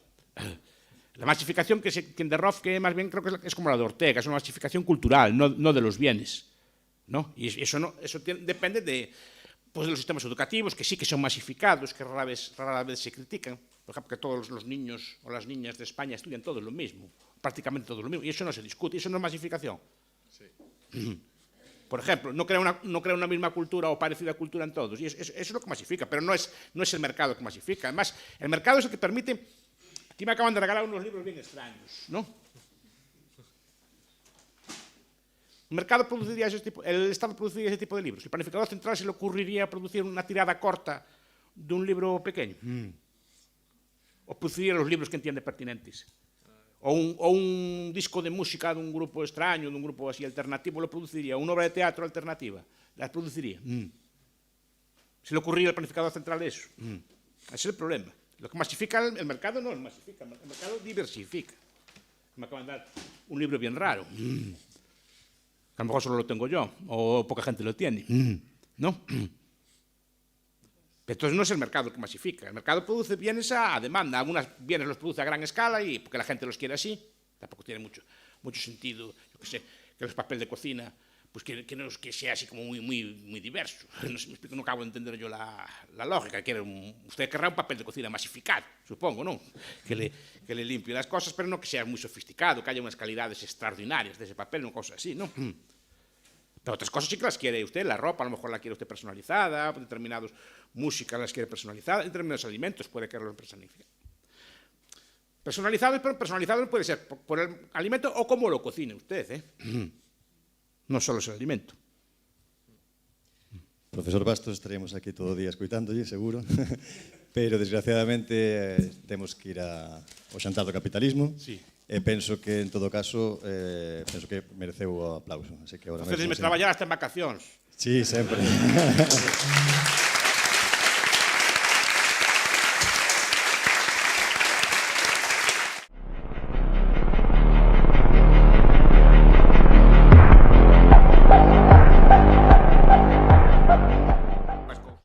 S1: La masificación que de Robke más bien creo que es como la de Ortega, es una masificación cultural, no de los bienes. ¿No? Y eso depende de los sistemas educativos, que sí que son masificados, que rara vez se critican. Por ejemplo, que todos los niños o las niñas de España estudian todos lo mismo, prácticamente todo lo mismo, y eso no se discute, eso no es masificación. Sí. Por ejemplo, no crea una misma cultura o parecida cultura en todos, y eso es lo que masifica, pero no es el mercado que masifica. Además, el mercado es el que permite... Aquí me acaban de regalar unos libros bien extraños, ¿no? El Estado produciría ese tipo de libros. El planificador central se le ocurriría producir una tirada corta de un libro pequeño. O produciría los libros que entiende pertinentes. O un disco de música de un grupo extraño, de un grupo así alternativo, lo produciría. Una obra de teatro alternativa, la produciría. Se le ocurriría al planificador central eso. Ese es el problema. Lo que masifica el mercado no es masifica, el mercado diversifica. Me acaban de dar un libro bien raro. A lo mejor solo lo tengo yo, o poca gente lo tiene, ¿no? Entonces no es el mercado que masifica. El mercado produce bienes a demanda. Algunos bienes los produce a gran escala y porque la gente los quiere así. Tampoco tiene mucho sentido, yo qué sé, que el papel de cocina pues que sea así como muy diverso. No sé, me explico, no acabo de entender yo la lógica. Usted querrá un papel de cocina masificado, supongo, ¿no? Que le limpie las cosas, pero no que sea muy sofisticado, que haya unas calidades extraordinarias de ese papel, una cosa así, ¿no? Pero otras cosas sí que las quiere usted, la ropa a lo mejor la quiere usted personalizada, determinados músicas las quiere personalizadas, determinados alimentos puede quererlos personalizados. Personalizado puede ser por el alimento o como lo cocine usted, ¿eh? No solo es el alimento.
S9: Profesor Bastos, estaríamos aquí todo o día escoitándolle, seguro, pero desgraciadamente temos que ir ao xantar do capitalismo.
S1: Sí.
S9: E penso que, en todo caso, penso que mereceu o aplauso. Así que ahora
S1: Entonces me traballar hasta en vacacións.
S9: Sí, sempre.